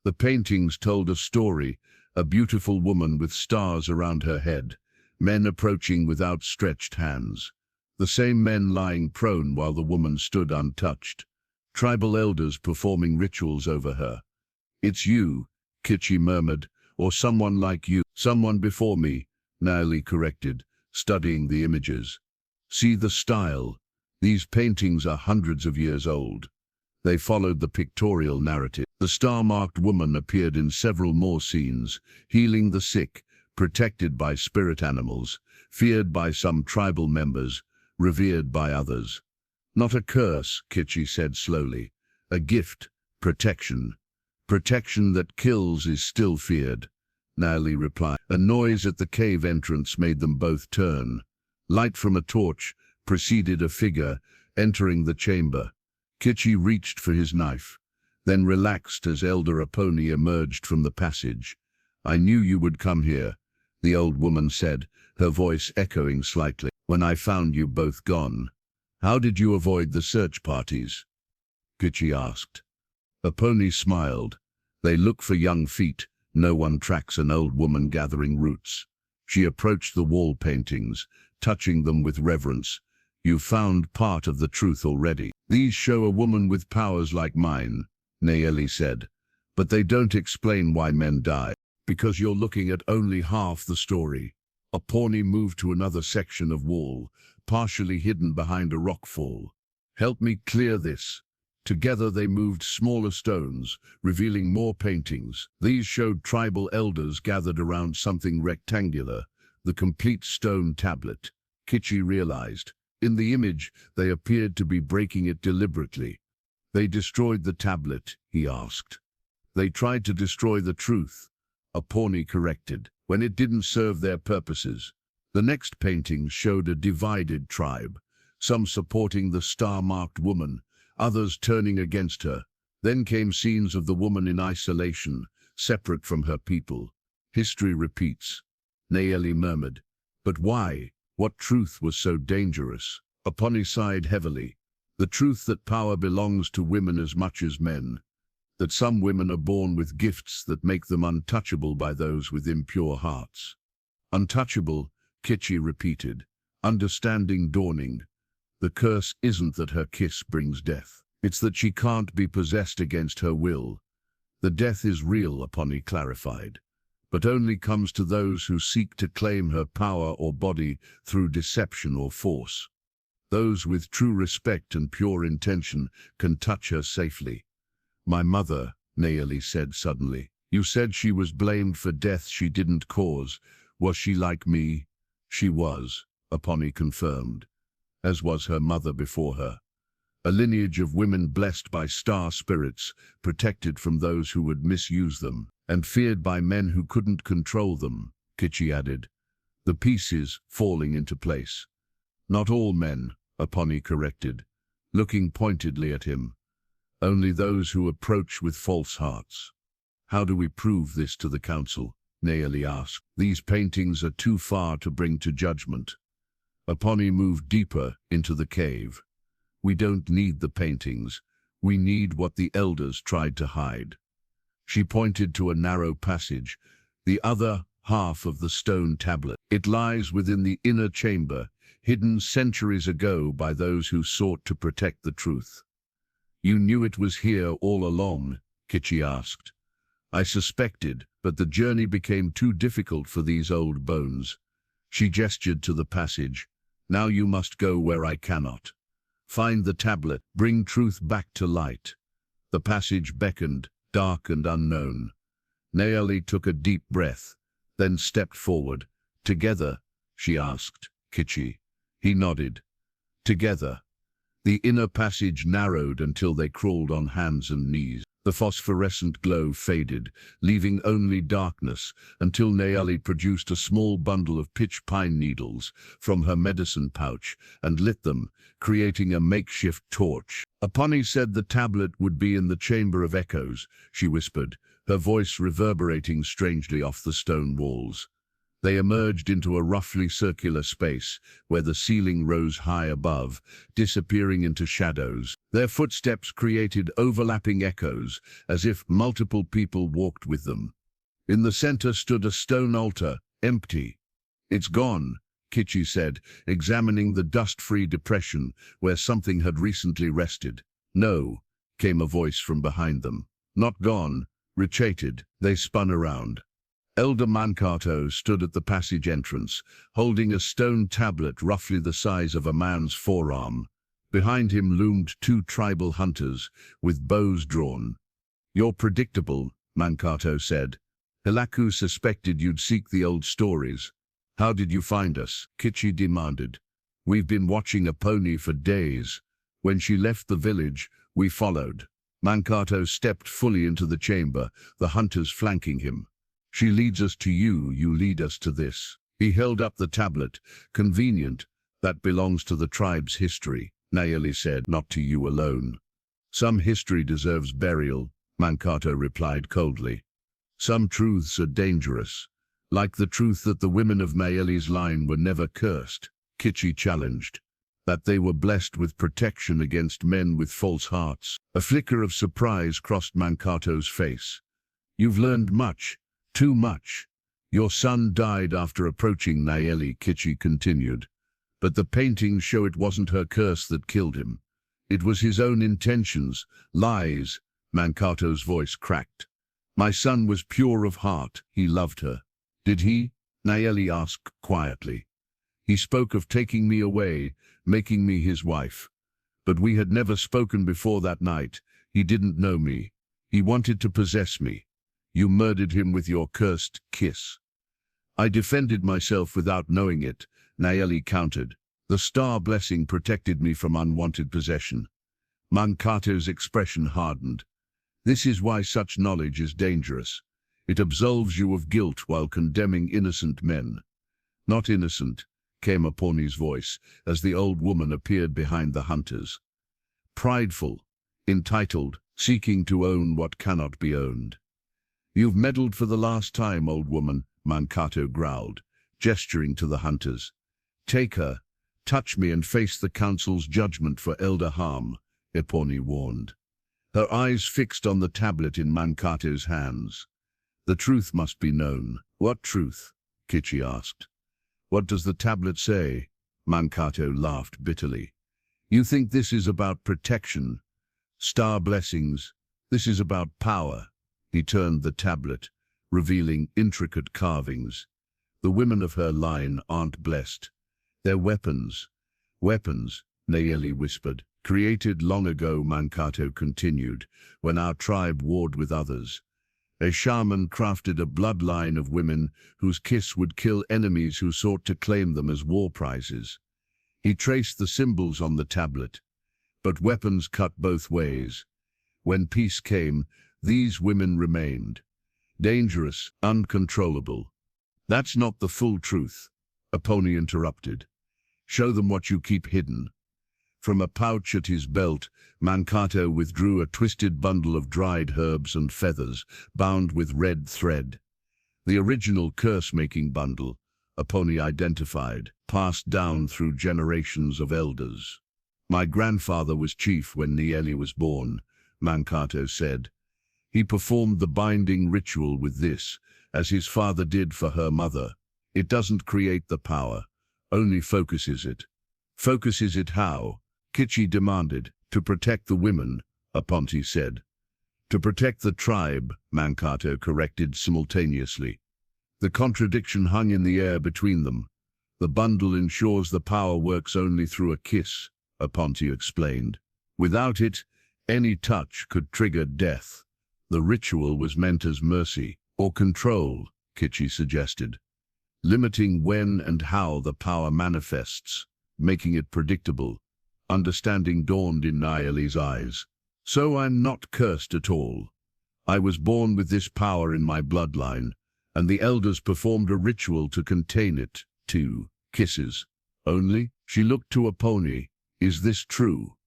The paintings told a story, a beautiful woman with stars around her head, men approaching with outstretched hands. The same men lying prone while the woman stood untouched. Tribal elders performing rituals over her. It's you, Kitchi murmured, or someone like you. Someone before me, Naili corrected, studying the images. See the style. These paintings are hundreds of years old. They followed the pictorial narrative. The star-marked woman appeared in several more scenes, healing the sick, protected by spirit animals, feared by some tribal members, revered by others. Not a curse, Kitchi said slowly. A gift, protection. Protection that kills is still feared, Naili replied. A noise at the cave entrance made them both turn. Light from a torch preceded a figure entering the chamber. Kitchi reached for his knife, then relaxed as Elder Apache emerged from the passage. I knew you would come here, the old woman said, her voice echoing slightly. When I found you both gone. How did you avoid the search parties? Kitchi asked. Apache smiled. They look for young feet. No one tracks an old woman gathering roots. She approached the wall paintings, touching them with reverence. You've found part of the truth already. These show a woman with powers like mine, Naeli said. But they don't explain why men die. Because you're looking at only half the story. Apache moved to another section of wall, partially hidden behind a rock fall. Help me clear this. Together they moved smaller stones, revealing more paintings. These showed tribal elders gathered around something rectangular, the complete stone tablet. Kitchi realized. In the image, they appeared to be breaking it deliberately. They destroyed the tablet, he asked. They tried to destroy the truth, Apache corrected, when it didn't serve their purposes. The next painting showed a divided tribe, some supporting the star-marked woman, others turning against her. Then came scenes of the woman in isolation, separate from her people. History repeats, Naeli murmured. But why? What truth was so dangerous? Apache sighed heavily. The truth that power belongs to women as much as men. That some women are born with gifts that make them untouchable by those with impure hearts. Untouchable, Kitchi repeated, understanding dawning. The curse isn't that her kiss brings death. It's that she can't be possessed against her will. The death is real, Apache clarified, but only comes to those who seek to claim her power or body through deception or force. Those with true respect and pure intention can touch her safely. My mother, Naeli said suddenly. You said she was blamed for death she didn't cause. Was she like me? She was, Apache confirmed, as was her mother before her. A lineage of women blessed by star spirits, protected from those who would misuse them, and feared by men who couldn't control them, Kitchi added, the pieces falling into place. Not all men, Apache corrected, looking pointedly at him. Only those who approach with false hearts. How do we prove this to the council? Naeli asked. These paintings are too far to bring to judgment. Apache moved deeper into the cave. We don't need the paintings. We need what the elders tried to hide. She pointed to a narrow passage, the other half of the stone tablet. It lies within the inner chamber, hidden centuries ago by those who sought to protect the truth. You knew it was here all along, Kitchi asked. I suspected, but the journey became too difficult for these old bones. She gestured to the passage. Now you must go where I cannot. Find the tablet, bring truth back to light. The passage beckoned, dark and unknown. Naeli took a deep breath, then stepped forward. Together, she asked, Kitchi. He nodded. Together. The inner passage narrowed until they crawled on hands and knees. The phosphorescent glow faded, leaving only darkness, until Naeli produced a small bundle of pitch pine needles from her medicine pouch and lit them, creating a makeshift torch. Apache said the tablet would be in the Chamber of Echoes, she whispered, her voice reverberating strangely off the stone walls. They emerged into a roughly circular space where the ceiling rose high above, disappearing into shadows. Their footsteps created overlapping echoes, as if multiple people walked with them. In the center stood a stone altar, empty. It's gone, Kitchi said, examining the dust-free depression where something had recently rested. No, came a voice from behind them. Not gone, retreated. They spun around. Elder Mankato stood at the passage entrance, holding a stone tablet roughly the size of a man's forearm. Behind him loomed two tribal hunters, with bows drawn. "You're predictable," Mankato said. "Hilaku suspected you'd seek the old stories." "How did you find us?" Kichi demanded. "We've been watching a pony for days. When she left the village, we followed." Mankato stepped fully into the chamber, the hunters flanking him. "She leads us to you, you lead us to this." He held up the tablet. "Convenient. That belongs to the tribe's history," Nayeli said. "Not to you alone." "Some history deserves burial," Mankato replied coldly. "Some truths are dangerous, like the truth that the women of Nayeli's line were never cursed," Kichi challenged. "That they were blessed with protection against men with false hearts." A flicker of surprise crossed Mankato's face. "You've learned much. Too much. Your son died after approaching Nayeli," Kichi continued. "But the paintings show it wasn't her curse that killed him. It was his own intentions, lies." Mankato's voice cracked. "My son was pure of heart. He loved her." "Did he?" Nayeli asked quietly. "He spoke of taking me away, making me his wife. But we had never spoken before that night. He didn't know me. He wanted to possess me. You murdered him with your cursed kiss." "I defended myself without knowing it," Nayeli countered. "The star blessing protected me from unwanted possession." Mankato's expression hardened. "This is why such knowledge is dangerous. It absolves you of guilt while condemning innocent men." "Not innocent," came Aponi's voice, as the old woman appeared behind the hunters. "Prideful, entitled, seeking to own what cannot be owned." "You've meddled for the last time, old woman," Mankato growled, gesturing to the hunters. "Take her, touch me and face the council's judgment for elder harm," Aponi warned. Her eyes fixed on the tablet in Mankato's hands. "The truth must be known." "What truth?" Kichi asked. "What does the tablet say?" Mankato laughed bitterly. "You think this is about protection, star blessings? This is about power." He turned the tablet, revealing intricate carvings. "The women of her line aren't blessed. They're weapons." "Weapons," Nayeli whispered. "Created long ago," Mankato continued, "when our tribe warred with others. A shaman crafted a bloodline of women whose kiss would kill enemies who sought to claim them as war prizes. He traced the symbols on the tablet. But weapons cut both ways. When peace came, these women remained. Dangerous, uncontrollable." "That's not the full truth," Aponi interrupted. "Show them what you keep hidden." From a pouch at his belt, Mankato withdrew a twisted bundle of dried herbs and feathers, bound with red thread. The original curse-making bundle, Aponi identified, passed down through generations of elders. "My grandfather was chief when Nayeli was born," Mankato said. "He performed the binding ritual with this, as his father did for her mother. It doesn't create the power, only focuses it." "Focuses it how?" Kichi demanded. "To protect the women," Apache said. "To protect the tribe," Mankato corrected simultaneously. The contradiction hung in the air between them. "The bundle ensures the power works only through a kiss," Apache explained. "Without it, any touch could trigger death. The ritual was meant as mercy, or control," Kichi suggested, "limiting when and how the power manifests, making it predictable." Understanding dawned in Nayeli's eyes. "So I'm not cursed at all. I was born with this power in my bloodline, and the elders performed a ritual to contain it. 2 kisses. Only?" She looked to Aponi. "Is this true?"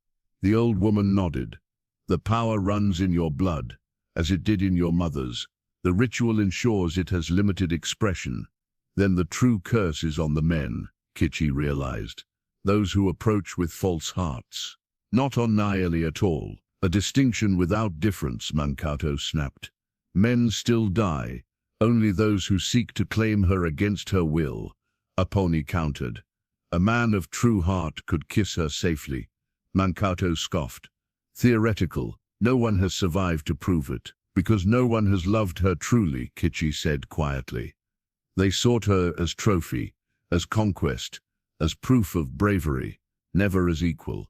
The old woman nodded. "The power runs in your blood, as it did in your mother's. The ritual ensures it has limited expression. Then the true curse is on the men," Kichi realized. "Those who approach with false hearts. Not on Nayeli at all." "A distinction without difference," Mankato snapped. "Men still die. Only those who seek to claim her against her will," Aponi countered. "A man of true heart could kiss her safely." Mankato scoffed. "Theoretical. No one has survived to prove it." Because no one has loved her truly, Kichi said quietly. They sought her as trophy, as conquest, as proof of bravery, never as equal.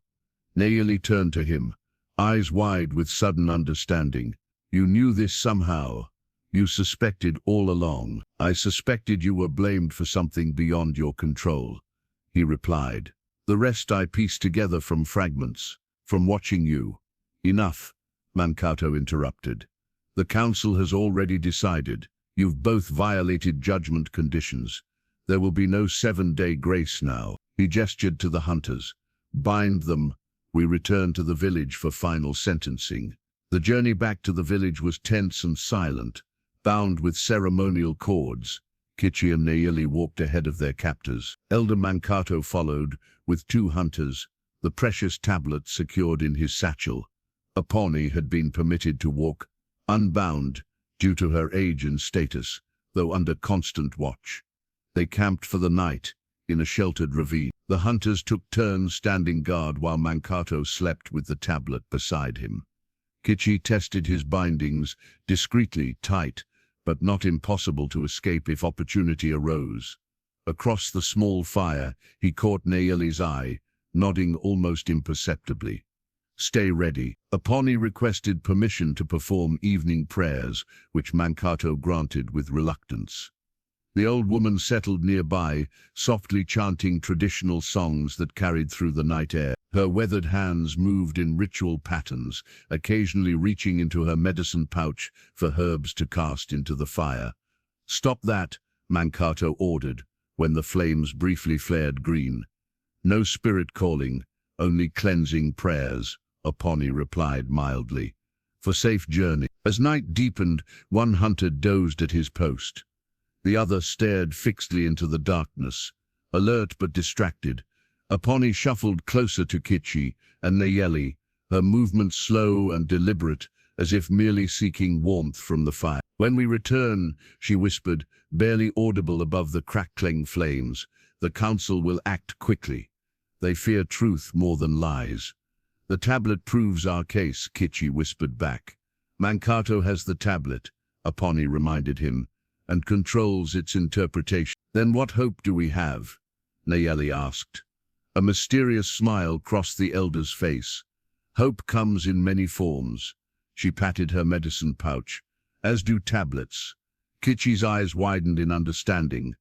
Nayeli turned to him, eyes wide with sudden understanding. You knew this somehow. You suspected all along. I suspected you were blamed for something beyond your control, he replied. The rest I pieced together from fragments, from watching you. Enough, Mankato interrupted. The council has already decided. You've both violated judgment conditions. There will be no 7-day grace now. He gestured to the hunters. Bind them. We return to the village for final sentencing. The journey back to the village was tense and silent, bound with ceremonial cords. Kichi and Nayeli walked ahead of their captors. Elder Mankato followed, with 2 hunters, the precious tablet secured in his satchel. Apache had been permitted to walk, unbound, due to her age and status, though under constant watch. They camped for the night, in a sheltered ravine. The hunters took turns standing guard while Mankato slept with the tablet beside him. Kichi tested his bindings, discreetly tight, but not impossible to escape if opportunity arose. Across the small fire, he caught Nayeli's eye, nodding almost imperceptibly. Stay ready. Apache requested permission to perform evening prayers, which Mankato granted with reluctance. The old woman settled nearby, softly chanting traditional songs that carried through the night air. Her weathered hands moved in ritual patterns, occasionally reaching into her medicine pouch for herbs to cast into the fire. Stop that, Mankato ordered, when the flames briefly flared green. No spirit calling, only cleansing prayers, Apache replied mildly. For safe journey. As night deepened, one hunter dozed at his post. The other stared fixedly into the darkness, alert but distracted. Apache shuffled closer to Kichi and Nayeli, her movements slow and deliberate, as if merely seeking warmth from the fire. When we return, she whispered, barely audible above the crackling flames, the council will act quickly. They fear truth more than lies. The tablet proves our case, Kichi whispered back. Mankato has the tablet, Apache reminded him, and controls its interpretation. Then what hope do we have? Nayeli asked. A mysterious smile crossed the elder's face. Hope comes in many forms. She patted her medicine pouch, as do tablets. Kichi's eyes widened in understanding.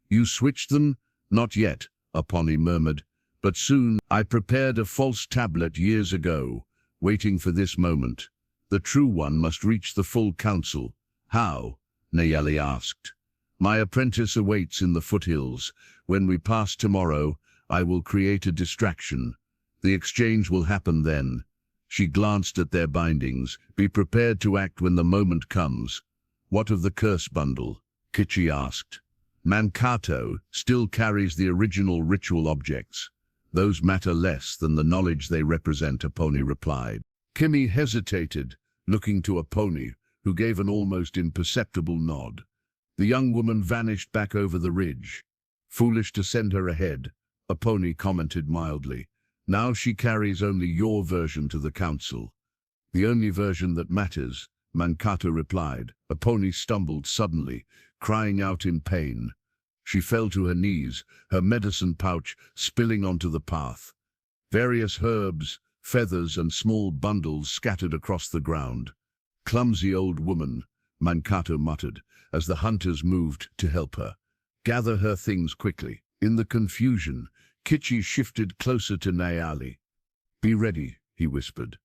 You switched them? Not yet, Apache murmured. But soon. I prepared a false tablet years ago, waiting for this moment. The true one must reach the full council. How? Nayeli asked. My apprentice awaits in the foothills. When we pass tomorrow, I will create a distraction. The exchange will happen then. She glanced at their bindings. Be prepared to act when the moment comes. What of the curse bundle? Kichi asked. Mankato still carries the original ritual objects. Those matter less than the knowledge they represent, Apache replied. Kimi hesitated, looking to Apache, who gave an almost imperceptible nod. The young woman vanished back over the ridge. Foolish to send her ahead, Apache commented mildly. Now she carries only your version to the council. The only version that matters, Mankato replied. Apache stumbled suddenly, crying out in pain. She fell to her knees, her medicine pouch spilling onto the path. Various herbs, feathers and small bundles scattered across the ground. Clumsy old woman, Mankato muttered, as the hunters moved to help her. Gather her things quickly. In the confusion, Kichi shifted closer to Nayeli. Be ready, he whispered.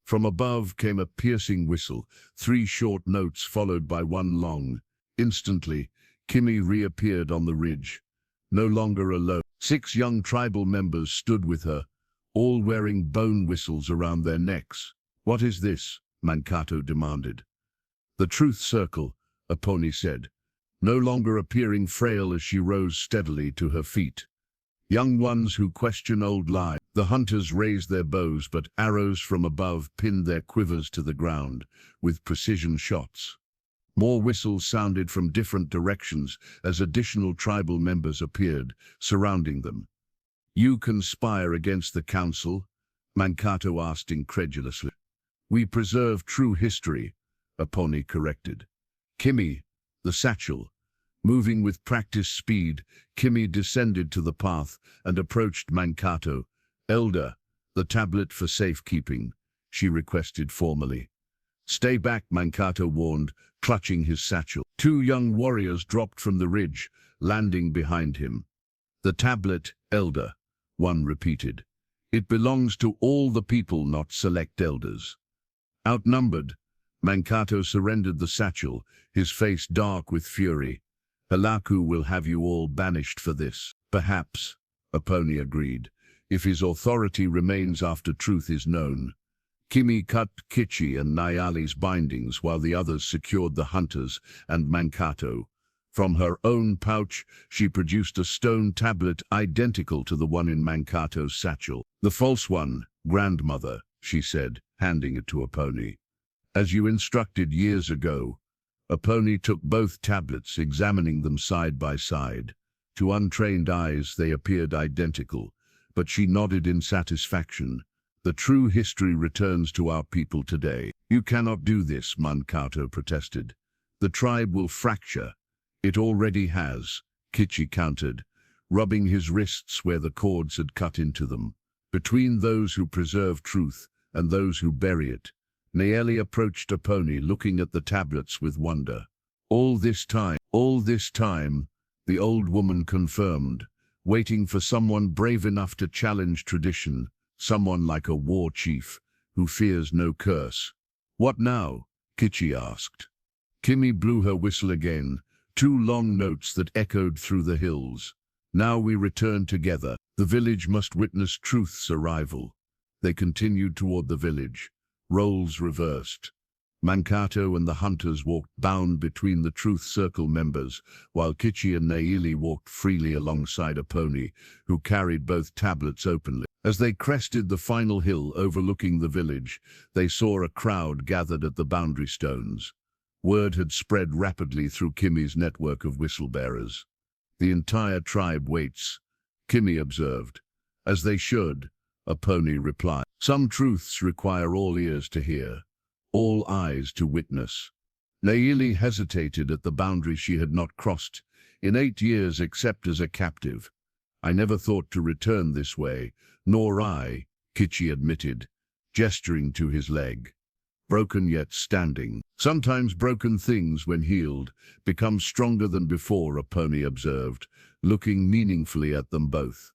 From above came a piercing whistle, 3 short notes followed by one long. Instantly, Kimi reappeared on the ridge. No longer alone. 6 young tribal members stood with her, all wearing bone whistles around their necks. What is this? Mankato demanded. The truth circle, Apache said, no longer appearing frail as she rose steadily to her feet. Young ones who question old lies. The hunters raised their bows, but arrows from above pinned their quivers to the ground, with precision shots. More whistles sounded from different directions as additional tribal members appeared, surrounding them. You conspire against the council? Mankato asked incredulously. We preserve true history, Apache corrected. Kimi, the satchel. Moving with practiced speed, Kimi descended to the path and approached Mankato. Elder, the tablet for safekeeping, she requested formally. Stay back, Mankato warned, clutching his satchel. Two young warriors dropped from the ridge, landing behind him. The tablet, Elder, one repeated. It belongs to all the people, not select elders. Outnumbered, Mankato surrendered the satchel, his face dark with fury. Helaku will have you all banished for this. Perhaps, Apache agreed, if his authority remains after truth is known. Kimi cut Kichi and Nayali's bindings while the others secured the hunters and Mankato. From her own pouch, she produced a stone tablet identical to the one in Mankato's satchel. The false one, grandmother, she said, handing it to Apache. As you instructed years ago. Apache took both tablets, examining them side by side. To untrained eyes, they appeared identical, but she nodded in satisfaction. The true history returns to our people today. You cannot do this, Mankato protested. The tribe will fracture. It already has, Kichi countered, rubbing his wrists where the cords had cut into them. Between those who preserve truth and those who bury it, Nayeli approached Apache, looking at the tablets with wonder. All this time, the old woman confirmed, waiting for someone brave enough to challenge tradition, someone like a war chief, who fears no curse. What now? Kichi asked. Kimi blew her whistle again, two long notes that echoed through the hills. Now we return together. The village must witness truth's arrival. They continued toward the village. Roles reversed. Mankato and the hunters walked bound between the Truth Circle members, while Kichi and Nayeli walked freely alongside Apache, who carried both tablets openly. As they crested the final hill overlooking the village, they saw a crowd gathered at the boundary stones. Word had spread rapidly through Kimi's network of whistle-bearers. The entire tribe waits, Kimi observed. As they should, Apache replied. Some truths require all ears to hear, all eyes to witness. Nayeli hesitated at the boundary she had not crossed in 8 years except as a captive. I never thought to return this way, nor I, Kichi admitted, gesturing to his leg. Broken yet standing. Sometimes broken things, when healed, become stronger than before, Apache observed, looking meaningfully at them both.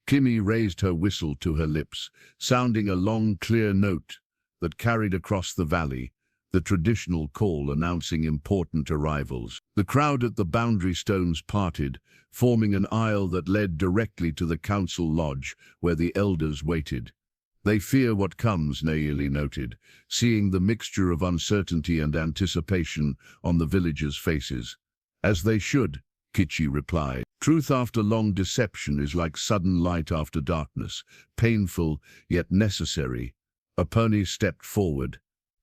Kimi raised her whistle to her lips, sounding a long, clear note that carried across the valley, the traditional call announcing important arrivals. The crowd at the boundary stones parted, forming an aisle that led directly to the council lodge, where the elders waited. They fear what comes, Nayeli noted, seeing the mixture of uncertainty and anticipation on the villagers' faces. As they should, Kichi replied. Truth after long deception is like sudden light after darkness, painful yet necessary. Apache stepped forward.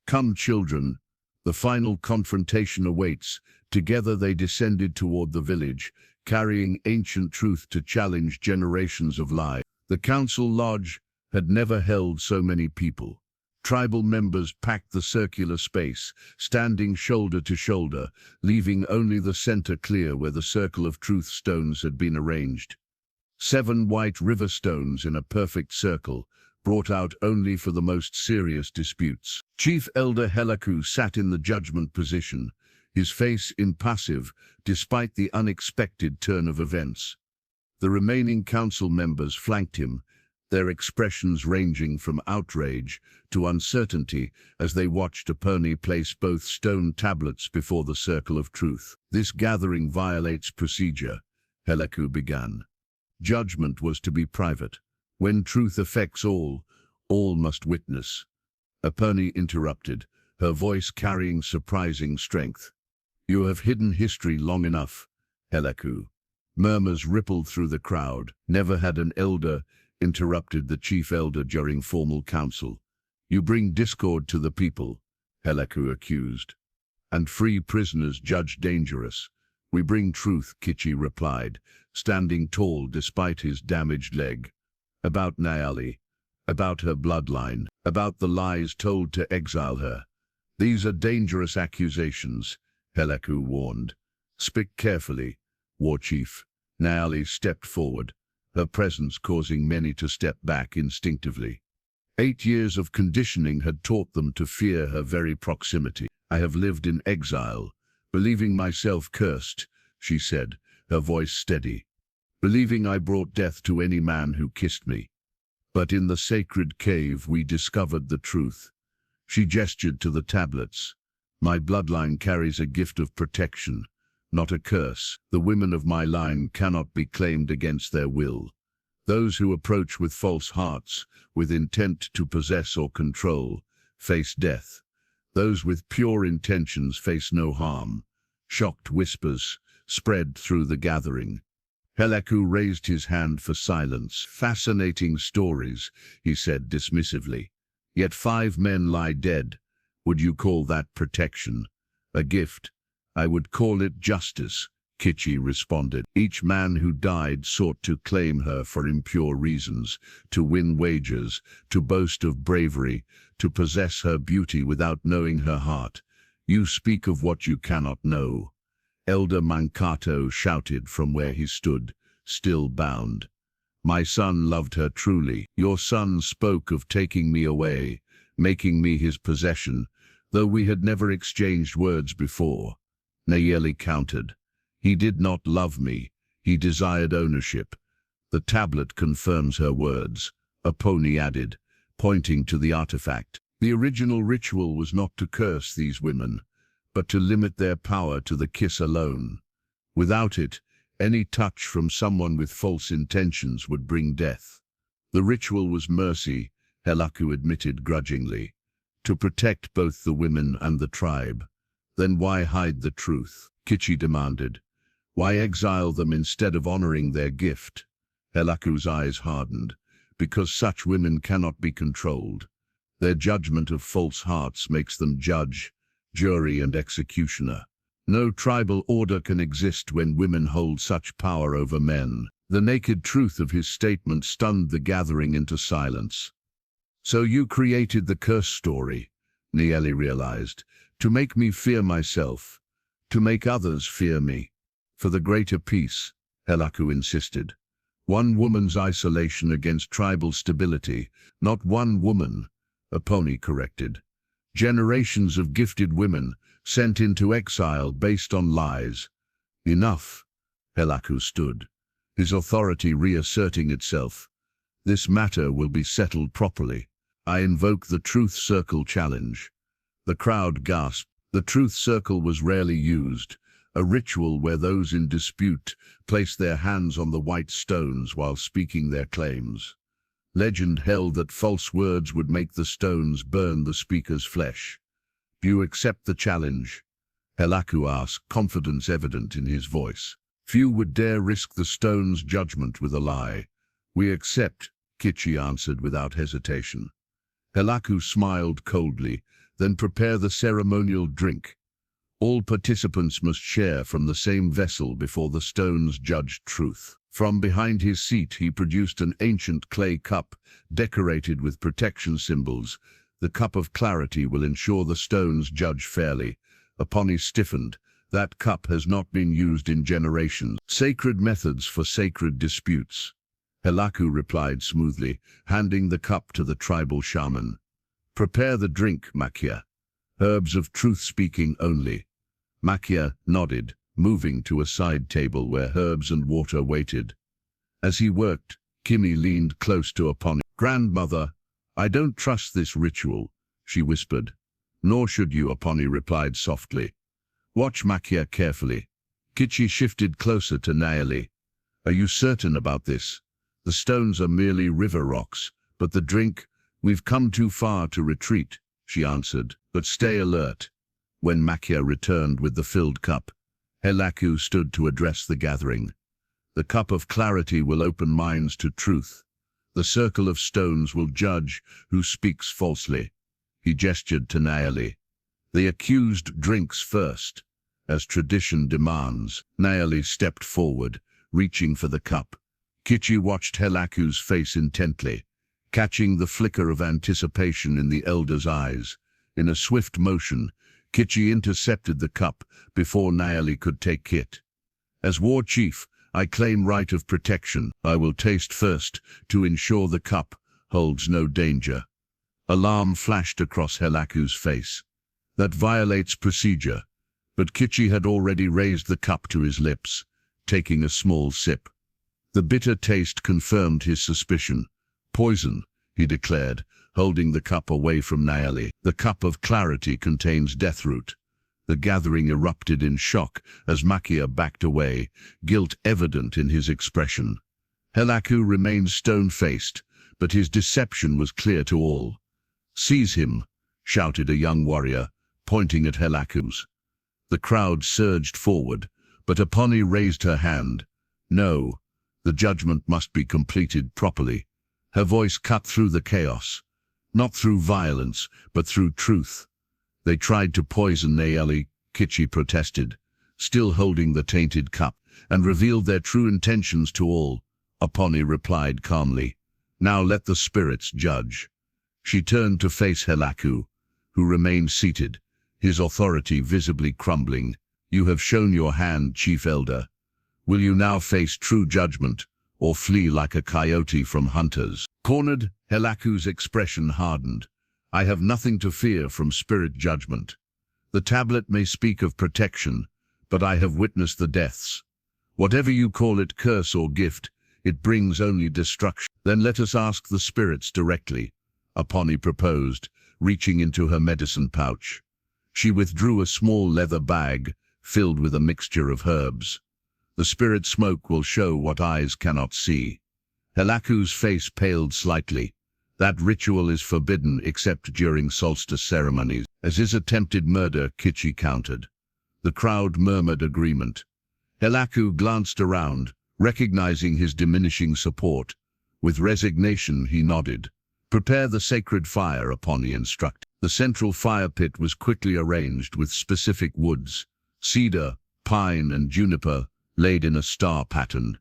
Come, children. The final confrontation awaits. Together they descended toward the village, carrying ancient truth to challenge generations of lies. The council lodge had never held so many people. Tribal members packed the circular space, standing shoulder to shoulder, leaving only the center clear where the circle of truth stones had been arranged. 7 white river stones in a perfect circle, brought out only for the most serious disputes. Chief Elder Helaku sat in the judgment position, his face impassive despite the unexpected turn of events. The remaining council members flanked him, their expressions ranging from outrage to uncertainty as they watched Apache place both stone tablets before the circle of truth. This gathering violates procedure, Helaku began. Judgment was to be private. When truth affects all must witness. Apache interrupted, her voice carrying surprising strength. You have hidden history long enough, Helaku. Murmurs rippled through the crowd. Never had an elder interrupted the chief elder during formal council. You bring discord to the people, Helaku accused. And free prisoners judged dangerous. We bring truth, Kichi replied, standing tall despite his damaged leg. About Nayeli, about her bloodline, about the lies told to exile her. These are dangerous accusations, Helaku warned. Speak carefully, War Chief. Naali stepped forward, her presence causing many to step back instinctively. 8 years of conditioning had taught them to fear her very proximity. I have lived in exile, believing myself cursed, she said, her voice steady. Believing I brought death to any man who kissed me. But in the sacred cave we discovered the truth. She gestured to the tablets. My bloodline carries a gift of protection, not a curse. The women of my line cannot be claimed against their will. Those who approach with false hearts, with intent to possess or control, face death. Those with pure intentions face no harm. Shocked whispers spread through the gathering. Helaku raised his hand for silence. Fascinating stories, he said dismissively. Yet 5 men lie dead. Would you call that protection? A gift? I would call it justice, Kichi responded. Each man who died sought to claim her for impure reasons, to win wages, to boast of bravery, to possess her beauty without knowing her heart. You speak of what you cannot know. Elder Mankato shouted from where he stood, still bound. My son loved her truly. Your son spoke of taking me away, making me his possession, though we had never exchanged words before. Nayeli countered. He did not love me. He desired ownership. The tablet confirms her words, Aponi added, pointing to the artifact. The original ritual was not to curse these women, but to limit their power to the kiss alone. Without it, any touch from someone with false intentions would bring death. The ritual was mercy, Helaku admitted grudgingly, to protect both the women and the tribe. Then why hide the truth? Kichi demanded. Why exile them instead of honoring their gift? Helaku's eyes hardened. Because such women cannot be controlled. Their judgment of false hearts makes them judge, jury and executioner. No tribal order can exist when women hold such power over men. The naked truth of his statement stunned the gathering into silence. So you created the curse story, Nieli realized, to make me fear myself, to make others fear me. For the greater peace, Helaku insisted. One woman's isolation against tribal stability, not one woman, Aponi corrected. Generations of gifted women sent into exile based on lies. Enough, Helaku stood, his authority reasserting itself. This matter will be settled properly. I invoke the Truth Circle challenge. The crowd gasped. The Truth Circle was rarely used, a ritual where those in dispute placed their hands on the white stones while speaking their claims. Legend held that false words would make the stones burn the speaker's flesh. Do you accept the challenge? Helaku asked, confidence evident in his voice. Few would dare risk the stone's judgment with a lie. We accept, Kichi answered without hesitation. Helaku smiled coldly, then prepare the ceremonial drink. All participants must share from the same vessel before the stones judged truth. From behind his seat he produced an ancient clay cup, decorated with protection symbols. The cup of clarity will ensure the stones judge fairly. Aponi stiffened. That cup has not been used in generations. Sacred methods for sacred disputes. Helaku replied smoothly, handing the cup to the tribal shaman. Prepare the drink, Makia. Herbs of truth-speaking only. Makia nodded, moving to a side table where herbs and water waited. As he worked, Kimi leaned close to Aponi. Grandmother, I don't trust this ritual, she whispered. Nor should you, Aponi replied softly. Watch Makia carefully. Kichi shifted closer to Naeli. Are you certain about this? The stones are merely river rocks, but the drink, we've come too far to retreat, she answered, but stay alert. When Makia returned with the filled cup, Helaku stood to address the gathering. The cup of clarity will open minds to truth. The circle of stones will judge who speaks falsely. He gestured to Naeli. The accused drinks first, as tradition demands. Naeli stepped forward, reaching for the cup. Kichi watched Helaku's face intently, catching the flicker of anticipation in the elder's eyes. In a swift motion, Kichi intercepted the cup before Nayeli could take it. As war chief, I claim right of protection. I will taste first to ensure the cup holds no danger. Alarm flashed across Helaku's face. That violates procedure. But Kichi had already raised the cup to his lips, taking a small sip. The bitter taste confirmed his suspicion. Poison, he declared, holding the cup away from Nayeli. The cup of clarity contains deathroot. The gathering erupted in shock as Makia backed away, guilt evident in his expression. Helaku remained stone-faced, but his deception was clear to all. "Seize him," shouted a young warrior, pointing at Helaku's. The crowd surged forward, but Aponi raised her hand. "No, the judgment must be completed properly." Her voice cut through the chaos. Not through violence, but through truth. "They tried to poison Nayeli," Kichi protested, still holding the tainted cup, "and revealed their true intentions to all." Aponi replied calmly, "Now let the spirits judge." She turned to face Helaku, who remained seated, his authority visibly crumbling. "You have shown your hand, Chief Elder. Will you now face true judgment, or flee like a coyote from hunters?" Cornered, Helaku's expression hardened. "I have nothing to fear from spirit judgment. The tablet may speak of protection, but I have witnessed the deaths. Whatever you call it, curse or gift, it brings only destruction." "Then let us ask the spirits directly," Aponi proposed, reaching into her medicine pouch. She withdrew a small leather bag filled with a mixture of herbs. "The spirit smoke will show what eyes cannot see." Helaku's face paled slightly. "That ritual is forbidden except during solstice ceremonies." "As is attempted murder," Kichi countered. The crowd murmured agreement. Helaku glanced around, recognizing his diminishing support. With resignation, he nodded. "Prepare the sacred fire," Aponi instructed. The central fire pit was quickly arranged with specific woods, cedar, pine, and juniper, laid in a star pattern.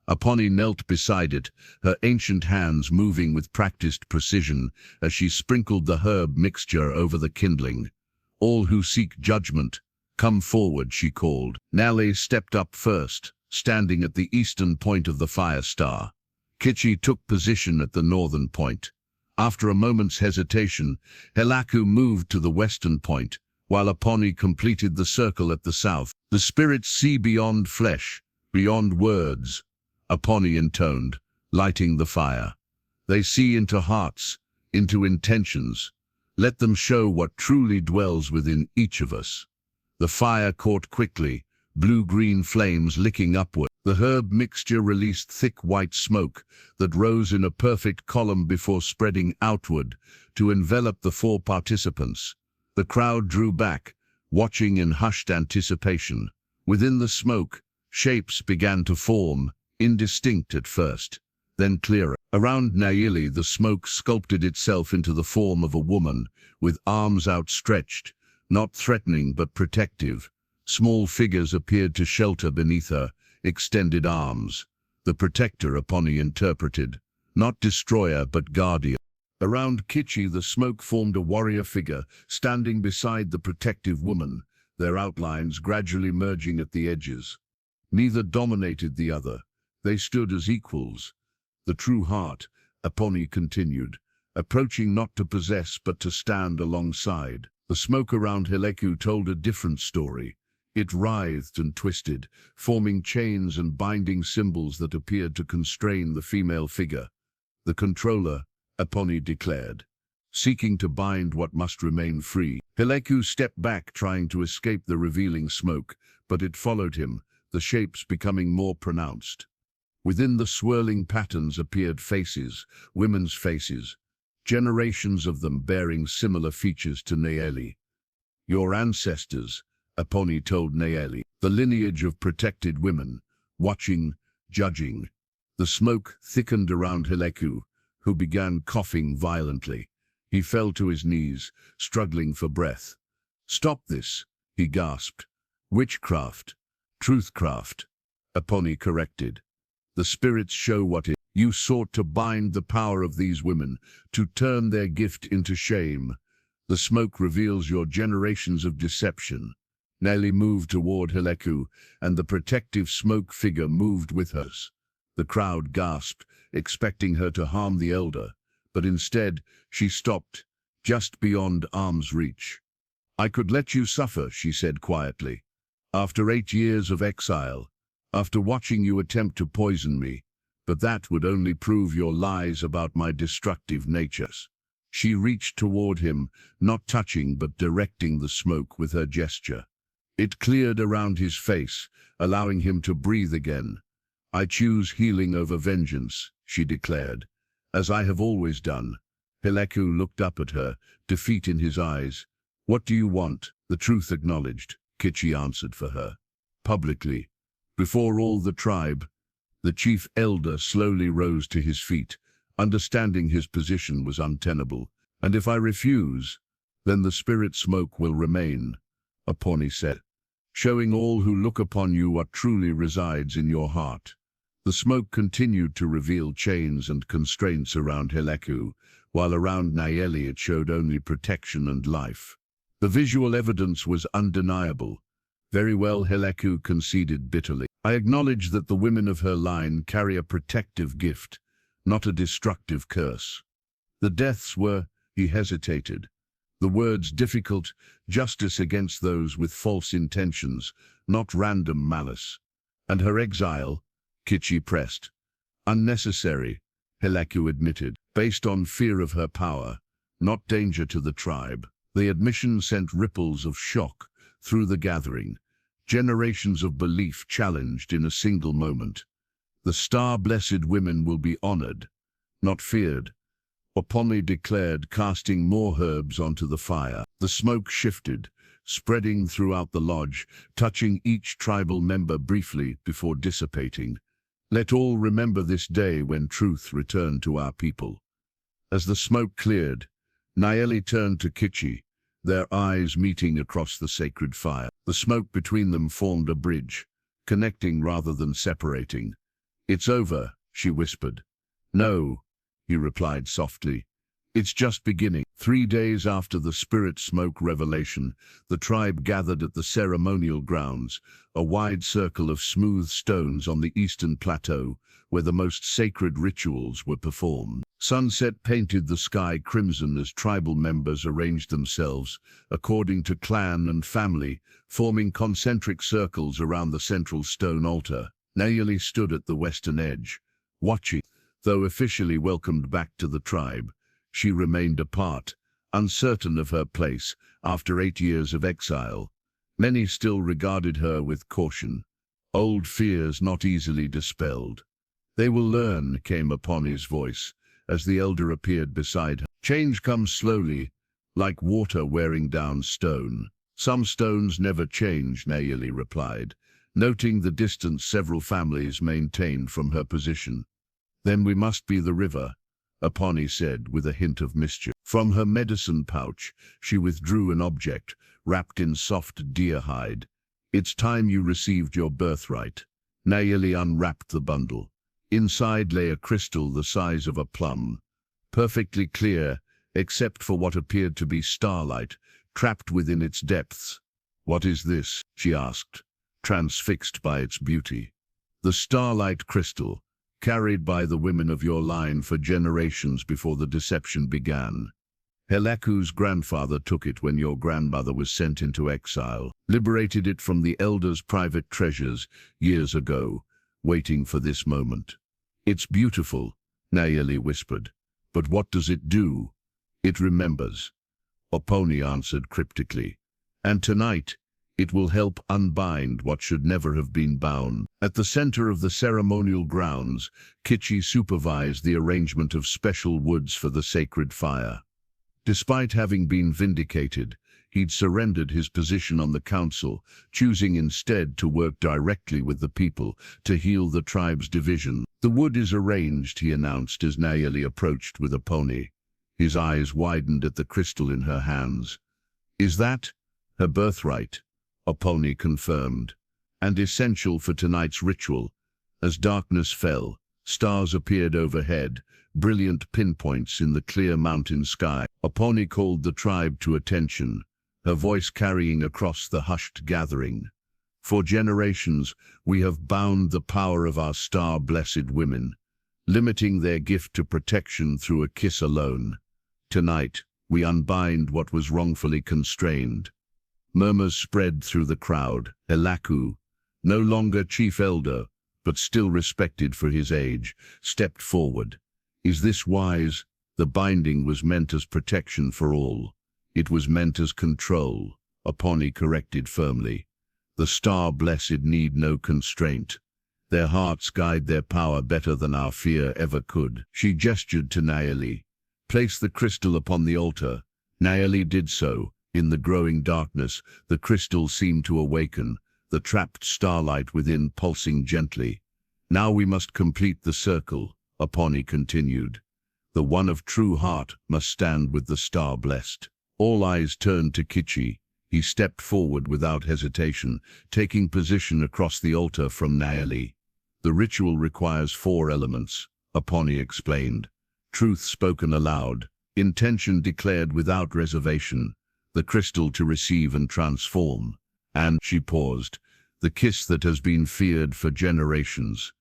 Aponi knelt beside it, her ancient hands moving with practiced precision as she sprinkled the herb mixture over the kindling. "All who seek judgment, come forward," she called. Nayeli stepped up first, standing at the eastern point of the fire star. Kichi took position at the northern point. After a moment's hesitation, Helaku moved to the western point, while Aponi completed the circle at the south. "The spirits see beyond flesh, beyond words," Aponi intoned, lighting the fire. "They see into hearts, into intentions. Let them show what truly dwells within each of us." The fire caught quickly, blue-green flames licking upward. The herb mixture released thick white smoke that rose in a perfect column before spreading outward to envelop the 4 participants. The crowd drew back, watching in hushed anticipation. Within the smoke, shapes began to form, indistinct at first, then clearer. Around Nayeli, the smoke sculpted itself into the form of a woman, with arms outstretched, not threatening but protective. Small figures appeared to shelter beneath her extended arms. The protector, Aponi interpreted, not destroyer but guardian. Around Kichi, the smoke formed a warrior figure, standing beside the protective woman, their outlines gradually merging at the edges. Neither dominated the other. They stood as equals. "The true heart," Aponi continued, "approaching not to possess but to stand alongside." The smoke around Helaku told a different story. It writhed and twisted, forming chains and binding symbols that appeared to constrain the female figure. "The controller," Aponi declared, "seeking to bind what must remain free." Helaku stepped back, trying to escape the revealing smoke, but it followed him, the shapes becoming more pronounced. Within the swirling patterns appeared faces, women's faces, generations of them bearing similar features to Nayeli. "Your ancestors," Aponi told Nayeli, "the lineage of protected women, watching, judging." The smoke thickened around Helaku, who began coughing violently. He fell to his knees, struggling for breath. "Stop this," he gasped. "Witchcraft, truthcraft," Aponi corrected. "The spirits show what it. You sought to bind the power of these women, to turn their gift into shame. The smoke reveals your generations of deception. Nelly moved toward Heleku, and the protective smoke figure moved with her. The crowd gasped, expecting her to harm the elder, but instead she stopped, just beyond arm's reach. "I could let you suffer," she said quietly. "After 8 years of exile, after watching you attempt to poison me, but that would only prove your lies about my destructive natures." She reached toward him, not touching but directing the smoke with her gesture. It cleared around his face, allowing him to breathe again. "I choose healing over vengeance," she declared, "as I have always done." Heleku looked up at her, defeat in his eyes. "What do you want?" "The truth acknowledged," Kichi answered for her. "Publicly, before all the tribe." The chief elder slowly rose to his feet, understanding his position was untenable. "And if I refuse, then the spirit smoke will remain," Aponi said, "showing all who look upon you what truly resides in your heart." The smoke continued to reveal chains and constraints around Heleku, while around Nayeli it showed only protection and life. The visual evidence was undeniable. "Very well," Heleku conceded bitterly. "I acknowledge that the women of her line carry a protective gift, not a destructive curse." The deaths were, he hesitated. The words difficult, justice against those with false intentions, not random malice. "And her exile," Kichi pressed. "Unnecessary," Heleku admitted, "based on fear of her power, not danger to the tribe." The admission sent ripples of shock through the gathering, generations of belief challenged in a single moment. "The star-blessed women will be honored, not feared," Aponi declared, casting more herbs onto the fire. The smoke shifted, spreading throughout the lodge, touching each tribal member briefly before dissipating. "Let all remember this day when truth returned to our people." As the smoke cleared, Nayeli turned to Kichi, their eyes meeting across the sacred fire. The smoke between them formed a bridge, connecting rather than separating. "It's over," she whispered. "No," he replied softly. "It's just beginning." 3 days after the spirit smoke revelation, the tribe gathered at the ceremonial grounds, a wide circle of smooth stones on the eastern plateau, where the most sacred rituals were performed. Sunset painted the sky crimson as tribal members arranged themselves, according to clan and family, forming concentric circles around the central stone altar. Nayeli stood at the western edge, watching. Though officially welcomed back to the tribe, she remained apart, uncertain of her place after 8 years of exile. Many still regarded her with caution, old fears not easily dispelled. "They will learn," came upon his voice, as the elder appeared beside her. "Change comes slowly, like water wearing down stone." "Some stones never change," Nayeli replied, noting the distance several families maintained from her position. "Then we must be the river," Aponi said with a hint of mischief. From her medicine pouch, she withdrew an object, wrapped in soft deer hide. "It's time you received your birthright." Nayeli unwrapped the bundle. Inside lay a crystal the size of a plum, perfectly clear, except for what appeared to be starlight, trapped within its depths. "What is this?" she asked, transfixed by its beauty. "The starlight crystal, carried by the women of your line for generations before the deception began. Heleku's grandfather took it when your grandmother was sent into exile, liberated it from the elders' private treasures years ago, waiting for this moment." "It's beautiful," Nayeli whispered. "But what does it do?" "It remembers," Aponi answered cryptically. "And tonight, it will help unbind what should never have been bound." At the center of the ceremonial grounds, Kichi supervised the arrangement of special woods for the sacred fire. Despite having been vindicated, he'd surrendered his position on the council, choosing instead to work directly with the people to heal the tribe's division. "The wood is arranged," he announced as Nayeli approached with Aponi. His eyes widened at the crystal in her hands. "Is that her birthright?" Aponi confirmed. "And essential for tonight's ritual." As darkness fell, stars appeared overhead, brilliant pinpoints in the clear mountain sky. Aponi called the tribe to attention, her voice carrying across the hushed gathering. For generations, we have bound the power of our star-blessed women, limiting their gift to protection through a kiss alone. Tonight, we unbind what was wrongfully constrained. Murmurs spread through the crowd. Elaku, no longer chief elder, but still respected for his age, stepped forward. Is this wise? The binding was meant as protection for all. It was meant as control, Aponi corrected firmly. The star-blessed need no constraint. Their hearts guide their power better than our fear ever could. She gestured to Nayeli. Place the crystal upon the altar. Nayeli did so. In the growing darkness, the crystal seemed to awaken, the trapped starlight within pulsing gently. Now we must complete the circle, Aponi continued. The one of true heart must stand with the star-blessed. All eyes turned to Kichi. He stepped forward without hesitation, taking position across the altar from Nayeli. The ritual requires 4 elements, Aponi explained. Truth spoken aloud, intention declared without reservation, the crystal to receive and transform, and, she paused, the kiss that has been feared for generations.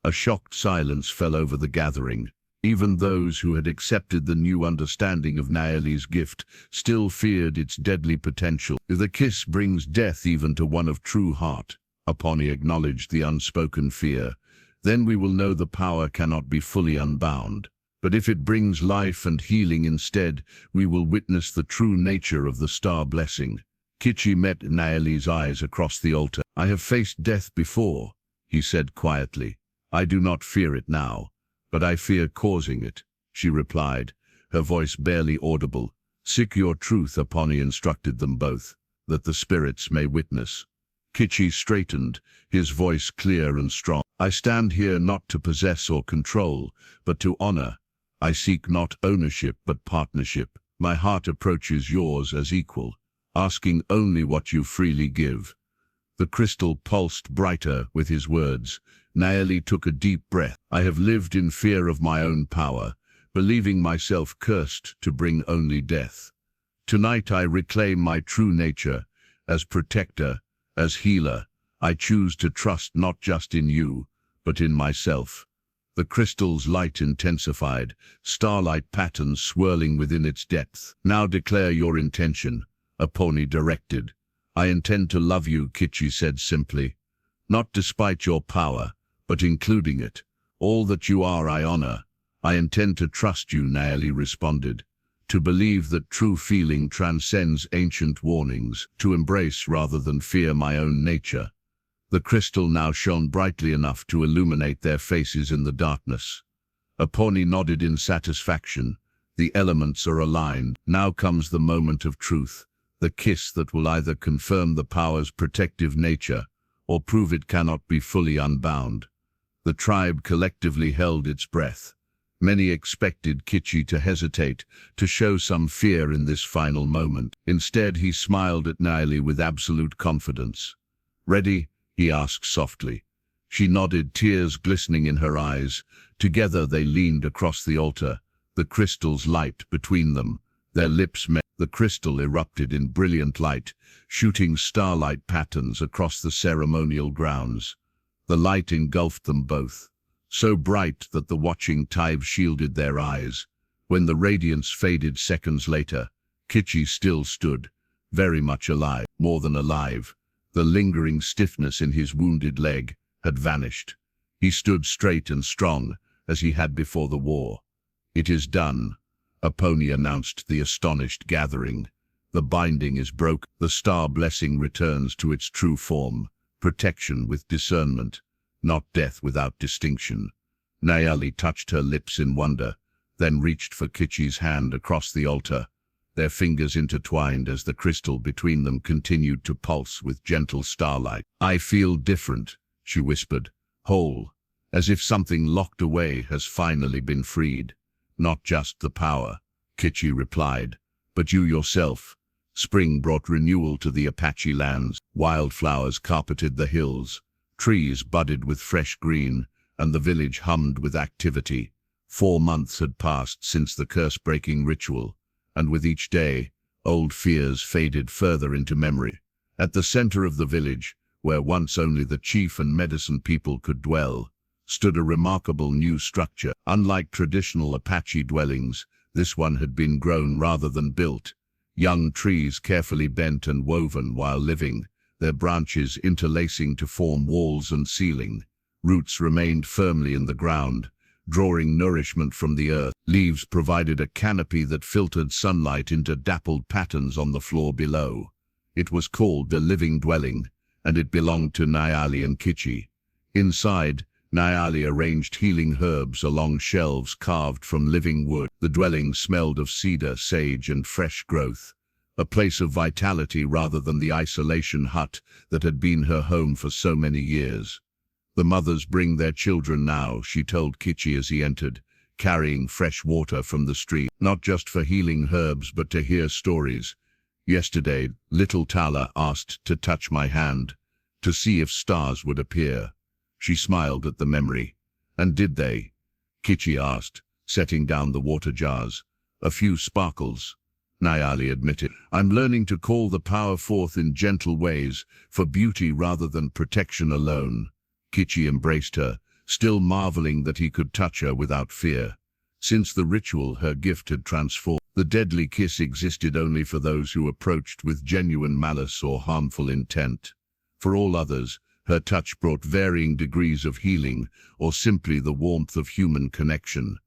A shocked silence fell over the gathering. Even those who had accepted the new understanding of Nayeli's gift still feared its deadly potential. The kiss brings death even to one of true heart, Aponi acknowledged the unspoken fear. Then we will know the power cannot be fully unbound. But if it brings life and healing instead, we will witness the true nature of the star blessing. Kichi met Nayeli's eyes across the altar. I have faced death before, he said quietly. I do not fear it now. But I fear causing it, she replied, her voice barely audible. Seek your truth, Aponi instructed them both, that the spirits may witness. Kichi straightened, his voice clear and strong. I stand here not to possess or control, but to honor. I seek not ownership but partnership. My heart approaches yours as equal, asking only what you freely give. The crystal pulsed brighter with his words. Nayeli took a deep breath. I have lived in fear of my own power, believing myself cursed to bring only death. Tonight I reclaim my true nature. As protector, as healer, I choose to trust not just in you, but in myself. The crystal's light intensified, starlight patterns swirling within its depth. Now declare your intention, Aponi directed. I intend to love you, Kichi said simply. Not despite your power, but including it. All that you are I honor. I intend to trust you, Nayeli responded. To believe that true feeling transcends ancient warnings, to embrace rather than fear my own nature. The crystal now shone brightly enough to illuminate their faces in the darkness. Aponi nodded in satisfaction. The elements are aligned. Now comes the moment of truth, the kiss that will either confirm the power's protective nature or prove it cannot be fully unbound. The tribe collectively held its breath. Many expected Kichi to hesitate, to show some fear in this final moment. Instead, he smiled at Nayeli with absolute confidence. Ready? He asked softly. She nodded, tears glistening in her eyes. Together they leaned across the altar, the crystal's light between them. Their lips met. The crystal erupted in brilliant light, shooting starlight patterns across the ceremonial grounds. The light engulfed them both, so bright that the watching tribe shielded their eyes. When the radiance faded seconds later, Kichi still stood, very much alive, more than alive. The lingering stiffness in his wounded leg had vanished. He stood straight and strong, as he had before the war. It is done, Aponi announced the astonished gathering. The binding is broken. The star blessing returns to its true form, protection with discernment, not death without distinction. Nayeli touched her lips in wonder, then reached for Kichi's hand across the altar. Their fingers intertwined as the crystal between them continued to pulse with gentle starlight. I feel different, she whispered, whole, as if something locked away has finally been freed. Not just the power, Kichi replied, but you yourself. Spring brought renewal to the Apache lands. Wildflowers carpeted the hills. Trees budded with fresh green, and the village hummed with activity. 4 months had passed since the curse-breaking ritual, and with each day, old fears faded further into memory. At the center of the village, where once only the chief and medicine people could dwell, stood a remarkable new structure. Unlike traditional Apache dwellings, this one had been grown rather than built. Young trees carefully bent and woven while living, their branches interlacing to form walls and ceiling. Roots remained firmly in the ground, drawing nourishment from the earth. Leaves provided a canopy that filtered sunlight into dappled patterns on the floor below. It was called the living dwelling, and it belonged to Nayeli and Kichi. Inside, Nayeli arranged healing herbs along shelves carved from living wood. The dwelling smelled of cedar, sage, and fresh growth, a place of vitality rather than the isolation hut that had been her home for so many years. "The mothers bring their children now," she told Kichi as he entered, carrying fresh water from the stream, "not just for healing herbs but to hear stories. Yesterday, little Tala asked to touch my hand, to see if stars would appear." She smiled at the memory. "And did they?" Kichi asked, setting down the water jars. "A few sparkles," Nayeli admitted. "I'm learning to call the power forth in gentle ways, for beauty rather than protection alone." Kichi embraced her, still marveling that he could touch her without fear. Since the ritual, her gift had transformed. The deadly kiss existed only for those who approached with genuine malice or harmful intent. For all others, her touch brought varying degrees of healing or simply the warmth of human connection.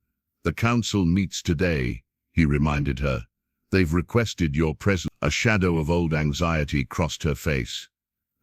"The council meets today," he reminded her. "They've requested your presence." A shadow of old anxiety crossed her face.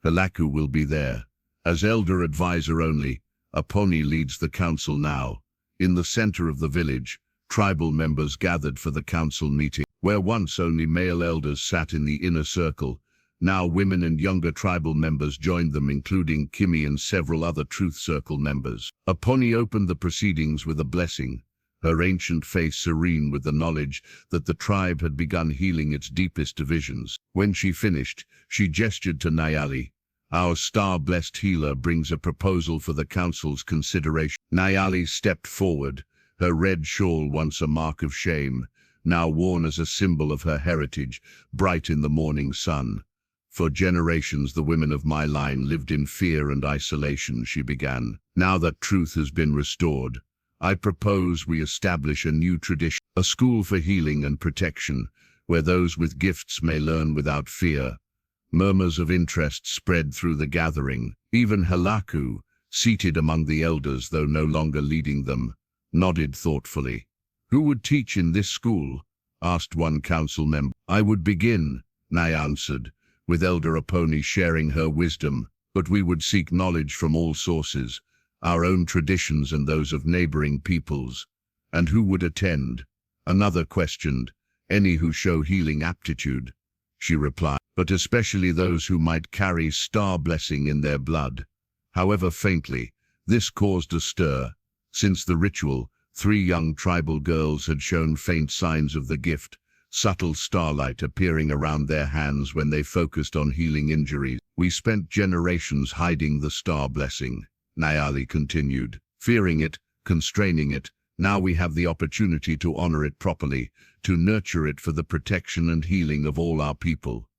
"Halaku will be there. As elder advisor only, Apache leads the council now." In the center of the village, tribal members gathered for the council meeting. Where once only male elders sat in the inner circle, now women and younger tribal members joined them, including Kimi and several other Truth Circle members. Apache opened the proceedings with a blessing, her ancient face serene with the knowledge that the tribe had begun healing its deepest divisions. When she finished, she gestured to Nayeli. "Our star-blessed healer brings a proposal for the council's consideration." Nayeli stepped forward, her red shawl, once a mark of shame, now worn as a symbol of her heritage, bright in the morning sun. "For generations the women of my line lived in fear and isolation," she began. "Now that truth has been restored, I propose we establish a new tradition, a school for healing and protection, where those with gifts may learn without fear." Murmurs of interest spread through the gathering. Even Halaku, seated among the elders though no longer leading them, nodded thoughtfully. "Who would teach in this school?" asked one council member. "I would begin," Nay answered, "with Elder Apache sharing her wisdom, but we would seek knowledge from all sources, our own traditions and those of neighboring peoples." "And who would attend?" another questioned. "Any who show healing aptitude," she replied, "but especially those who might carry star blessing in their blood." However faintly, this caused a stir. Since the ritual, 3 young tribal girls had shown faint signs of the gift, subtle starlight appearing around their hands when they focused on healing injuries. "We spent generations hiding the star blessing," Nayeli continued, "fearing it, constraining it. Now we have the opportunity to honor it properly, to nurture it for the protection and healing of all our people."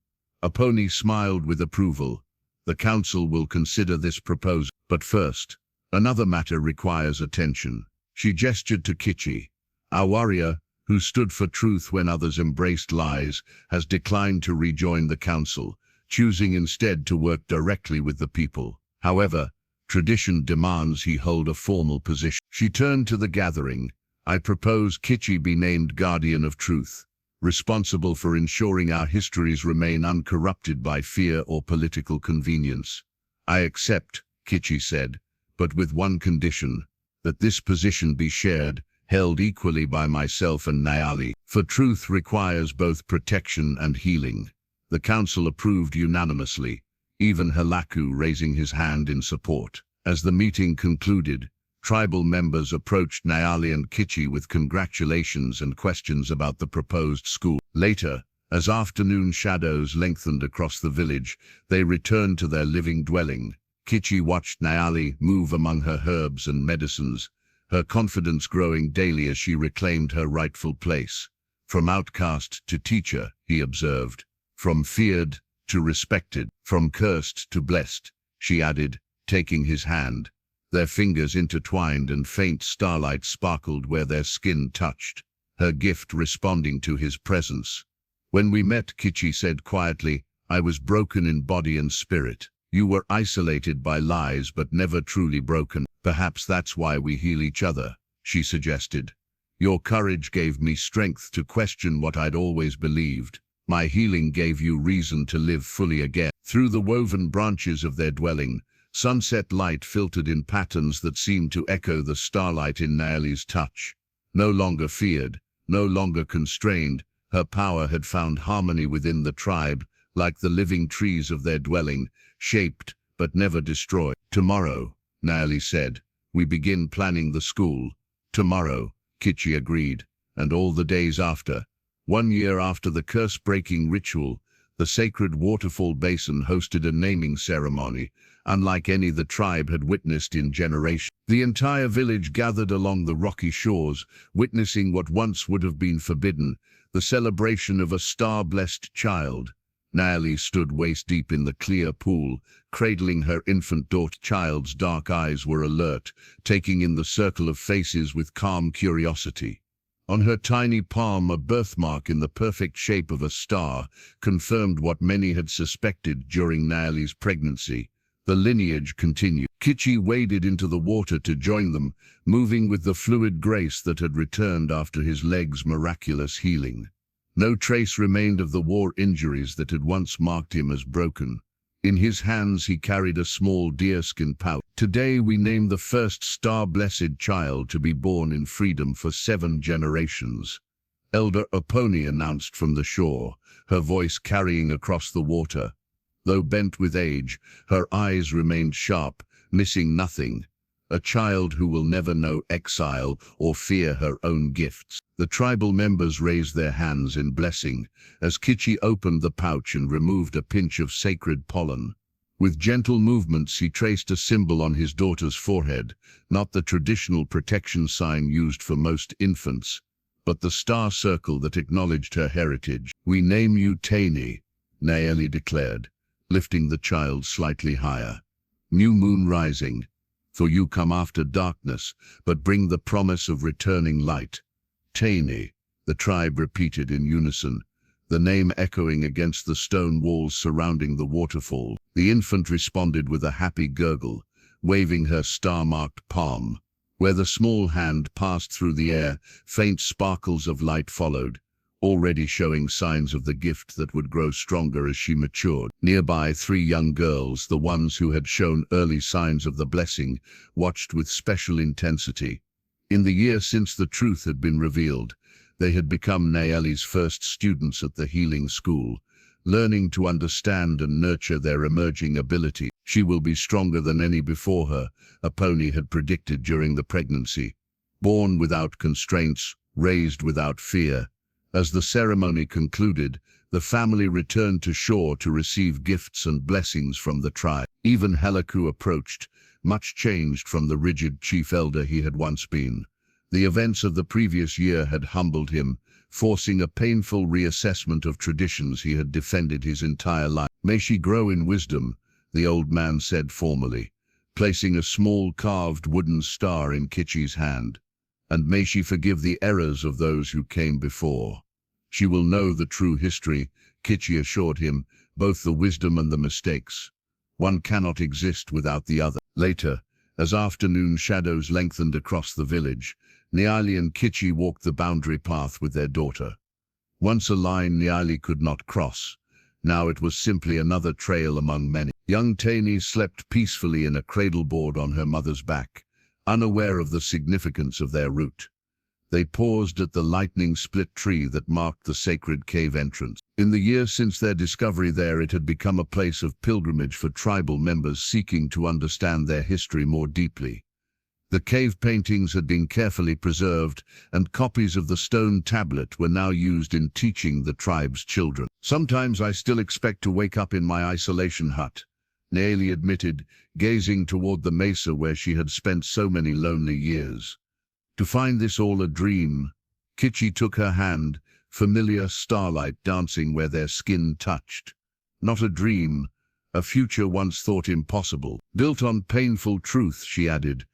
Apache smiled with approval. "The council will consider this proposal. But first, another matter requires attention." She gestured to Kichi. "Our warrior, who stood for truth when others embraced lies, has declined to rejoin the council, choosing instead to work directly with the people. However, tradition demands he hold a formal position." She turned to the gathering. "I propose Kichi be named Guardian of Truth, responsible for ensuring our histories remain uncorrupted by fear or political convenience." "I accept," Kichi said, "but with one condition, that this position be shared, held equally by myself and Nayeli. For truth requires both protection and healing." The council approved unanimously, even Halaku raising his hand in support. As the meeting concluded, tribal members approached Nayeli and Kichi with congratulations and questions about the proposed school. Later, as afternoon shadows lengthened across the village, they returned to their living dwelling. Kichi watched Nayeli move among her herbs and medicines, her confidence growing daily as she reclaimed her rightful place. From outcast to teacher, he observed. From feared to respected. From cursed to blessed, she added, taking his hand. Their fingers intertwined and faint starlight sparkled where their skin touched, her gift responding to his presence. When we met, Kichi said quietly, I was broken in body and spirit. You were isolated by lies but never truly broken. Perhaps that's why we heal each other, she suggested. Your courage gave me strength to question what I'd always believed. My healing gave you reason to live fully again. Through the woven branches of their dwelling, sunset light filtered in patterns that seemed to echo the starlight in Naeli's touch. No longer feared, no longer constrained, her power had found harmony within the tribe, like the living trees of their dwelling, shaped but never destroyed. Tomorrow, Naeli said, we begin planning the school. Tomorrow, Kichi agreed, and all the days after. 1 year after the curse-breaking ritual, the sacred waterfall basin hosted a naming ceremony, unlike any the tribe had witnessed in generations. The entire village gathered along the rocky shores, witnessing what once would have been forbidden, the celebration of a star-blessed child. Naeli stood waist-deep in the clear pool, cradling her infant daughter. Child's dark eyes were alert, taking in the circle of faces with calm curiosity. On her tiny palm, a birthmark in the perfect shape of a star confirmed what many had suspected during Naeli's pregnancy. The lineage continued. Kichi waded into the water to join them, moving with the fluid grace that had returned after his leg's miraculous healing. No trace remained of the war injuries that had once marked him as broken. In his hands he carried a small deerskin pouch. Today we name the first star-blessed child to be born in freedom for 7 generations. Elder Apache announced from the shore, her voice carrying across the water. Though bent with age, her eyes remained sharp, missing nothing. A child who will never know exile or fear her own gifts. The tribal members raised their hands in blessing as Kichi opened the pouch and removed a pinch of sacred pollen. With gentle movements he traced a symbol on his daughter's forehead, not the traditional protection sign used for most infants, but the star circle that acknowledged her heritage. We name you Taini, Naeli declared, lifting the child slightly higher. New moon rising. For you come after darkness, but bring the promise of returning light. Taini, the tribe repeated in unison, the name echoing against the stone walls surrounding the waterfall. The infant responded with a happy gurgle, waving her star-marked palm. Where the small hand passed through the air, faint sparkles of light followed, already showing signs of the gift that would grow stronger as she matured. Nearby, 3 young girls, the ones who had shown early signs of the blessing, watched with special intensity. In the year since the truth had been revealed, they had become Naeli's first students at the healing school, learning to understand and nurture their emerging ability. She will be stronger than any before her, Apache had predicted during the pregnancy. Born without constraints, raised without fear. As the ceremony concluded, the family returned to shore to receive gifts and blessings from the tribe. Even Helaku approached, much changed from the rigid chief elder he had once been. The events of the previous year had humbled him, forcing a painful reassessment of traditions he had defended his entire life. May she grow in wisdom, the old man said formally, placing a small carved wooden star in Kichi's hand. And may she forgive the errors of those who came before. She will know the true history, Kichi assured him, both the wisdom and the mistakes. One cannot exist without the other. Later, as afternoon shadows lengthened across the village, Naeli and Kichi walked the boundary path with their daughter. Once a line Naeli could not cross, now it was simply another trail among many. Young Taini slept peacefully in a cradleboard on her mother's back, unaware of the significance of their route. They paused at the lightning-split tree that marked the sacred cave entrance. In the years since their discovery there, it had become a place of pilgrimage for tribal members seeking to understand their history more deeply. The cave paintings had been carefully preserved, and copies of the stone tablet were now used in teaching the tribe's children. Sometimes I still expect to wake up in my isolation hut, Naeli admitted, gazing toward the mesa where she had spent so many lonely years. To find this all a dream. Kitchi took her hand, familiar starlight dancing where their skin touched. Not a dream, a future once thought impossible. Built on painful truth, she added.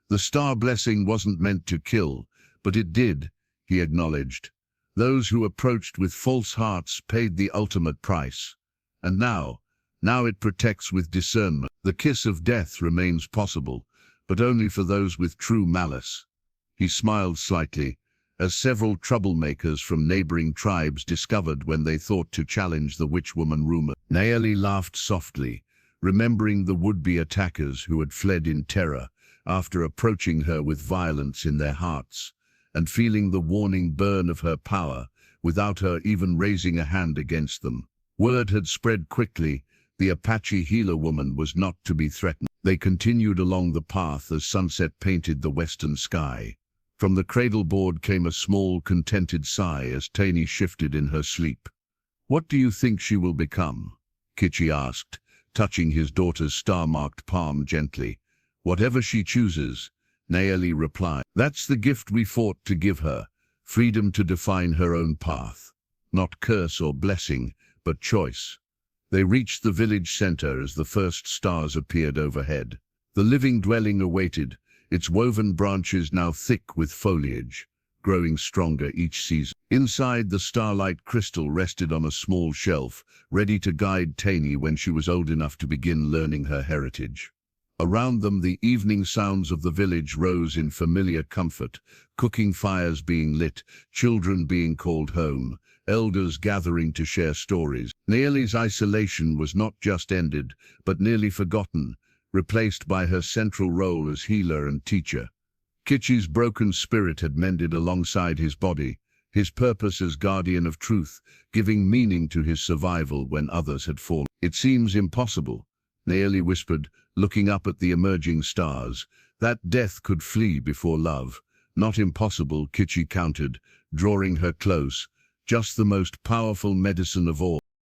The star blessing wasn't meant to kill, but it did, he acknowledged. Those who approached with false hearts paid the ultimate price. And now it protects with discernment. The kiss of death remains possible, but only for those with true malice. He smiled slightly, as several troublemakers from neighboring tribes discovered when they thought to challenge the witch-woman rumor. Nayeli laughed softly, remembering the would-be attackers who had fled in terror after approaching her with violence in their hearts, and feeling the warning burn of her power without her even raising a hand against them. Word had spread quickly. The Apache healer woman was not to be threatened. They continued along the path as sunset painted the western sky. From the cradle board came a small, contented sigh as Tani shifted in her sleep. "What do you think she will become?" Kitchi asked, touching his daughter's star-marked palm gently. "Whatever she chooses," Nayeli replied. "That's the gift we fought to give her, freedom to define her own path. Not curse or blessing, but choice." They reached the village center as the first stars appeared overhead. The living dwelling awaited, its woven branches now thick with foliage, growing stronger each season. Inside, the starlight crystal rested on a small shelf, ready to guide Tani when she was old enough to begin learning her heritage. Around them, the evening sounds of the village rose in familiar comfort, cooking fires being lit, children being called home, elders gathering to share stories. Nayeli's isolation was not just ended, but nearly forgotten, replaced by her central role as healer and teacher. Kitchi's broken spirit had mended alongside his body, his purpose as guardian of truth, giving meaning to his survival when others had fallen. "It seems impossible," Nayeli whispered, looking up at the emerging stars. "That death could flee before love." "Not impossible," Kitchi countered, drawing her close. "Just the most powerful medicine of all."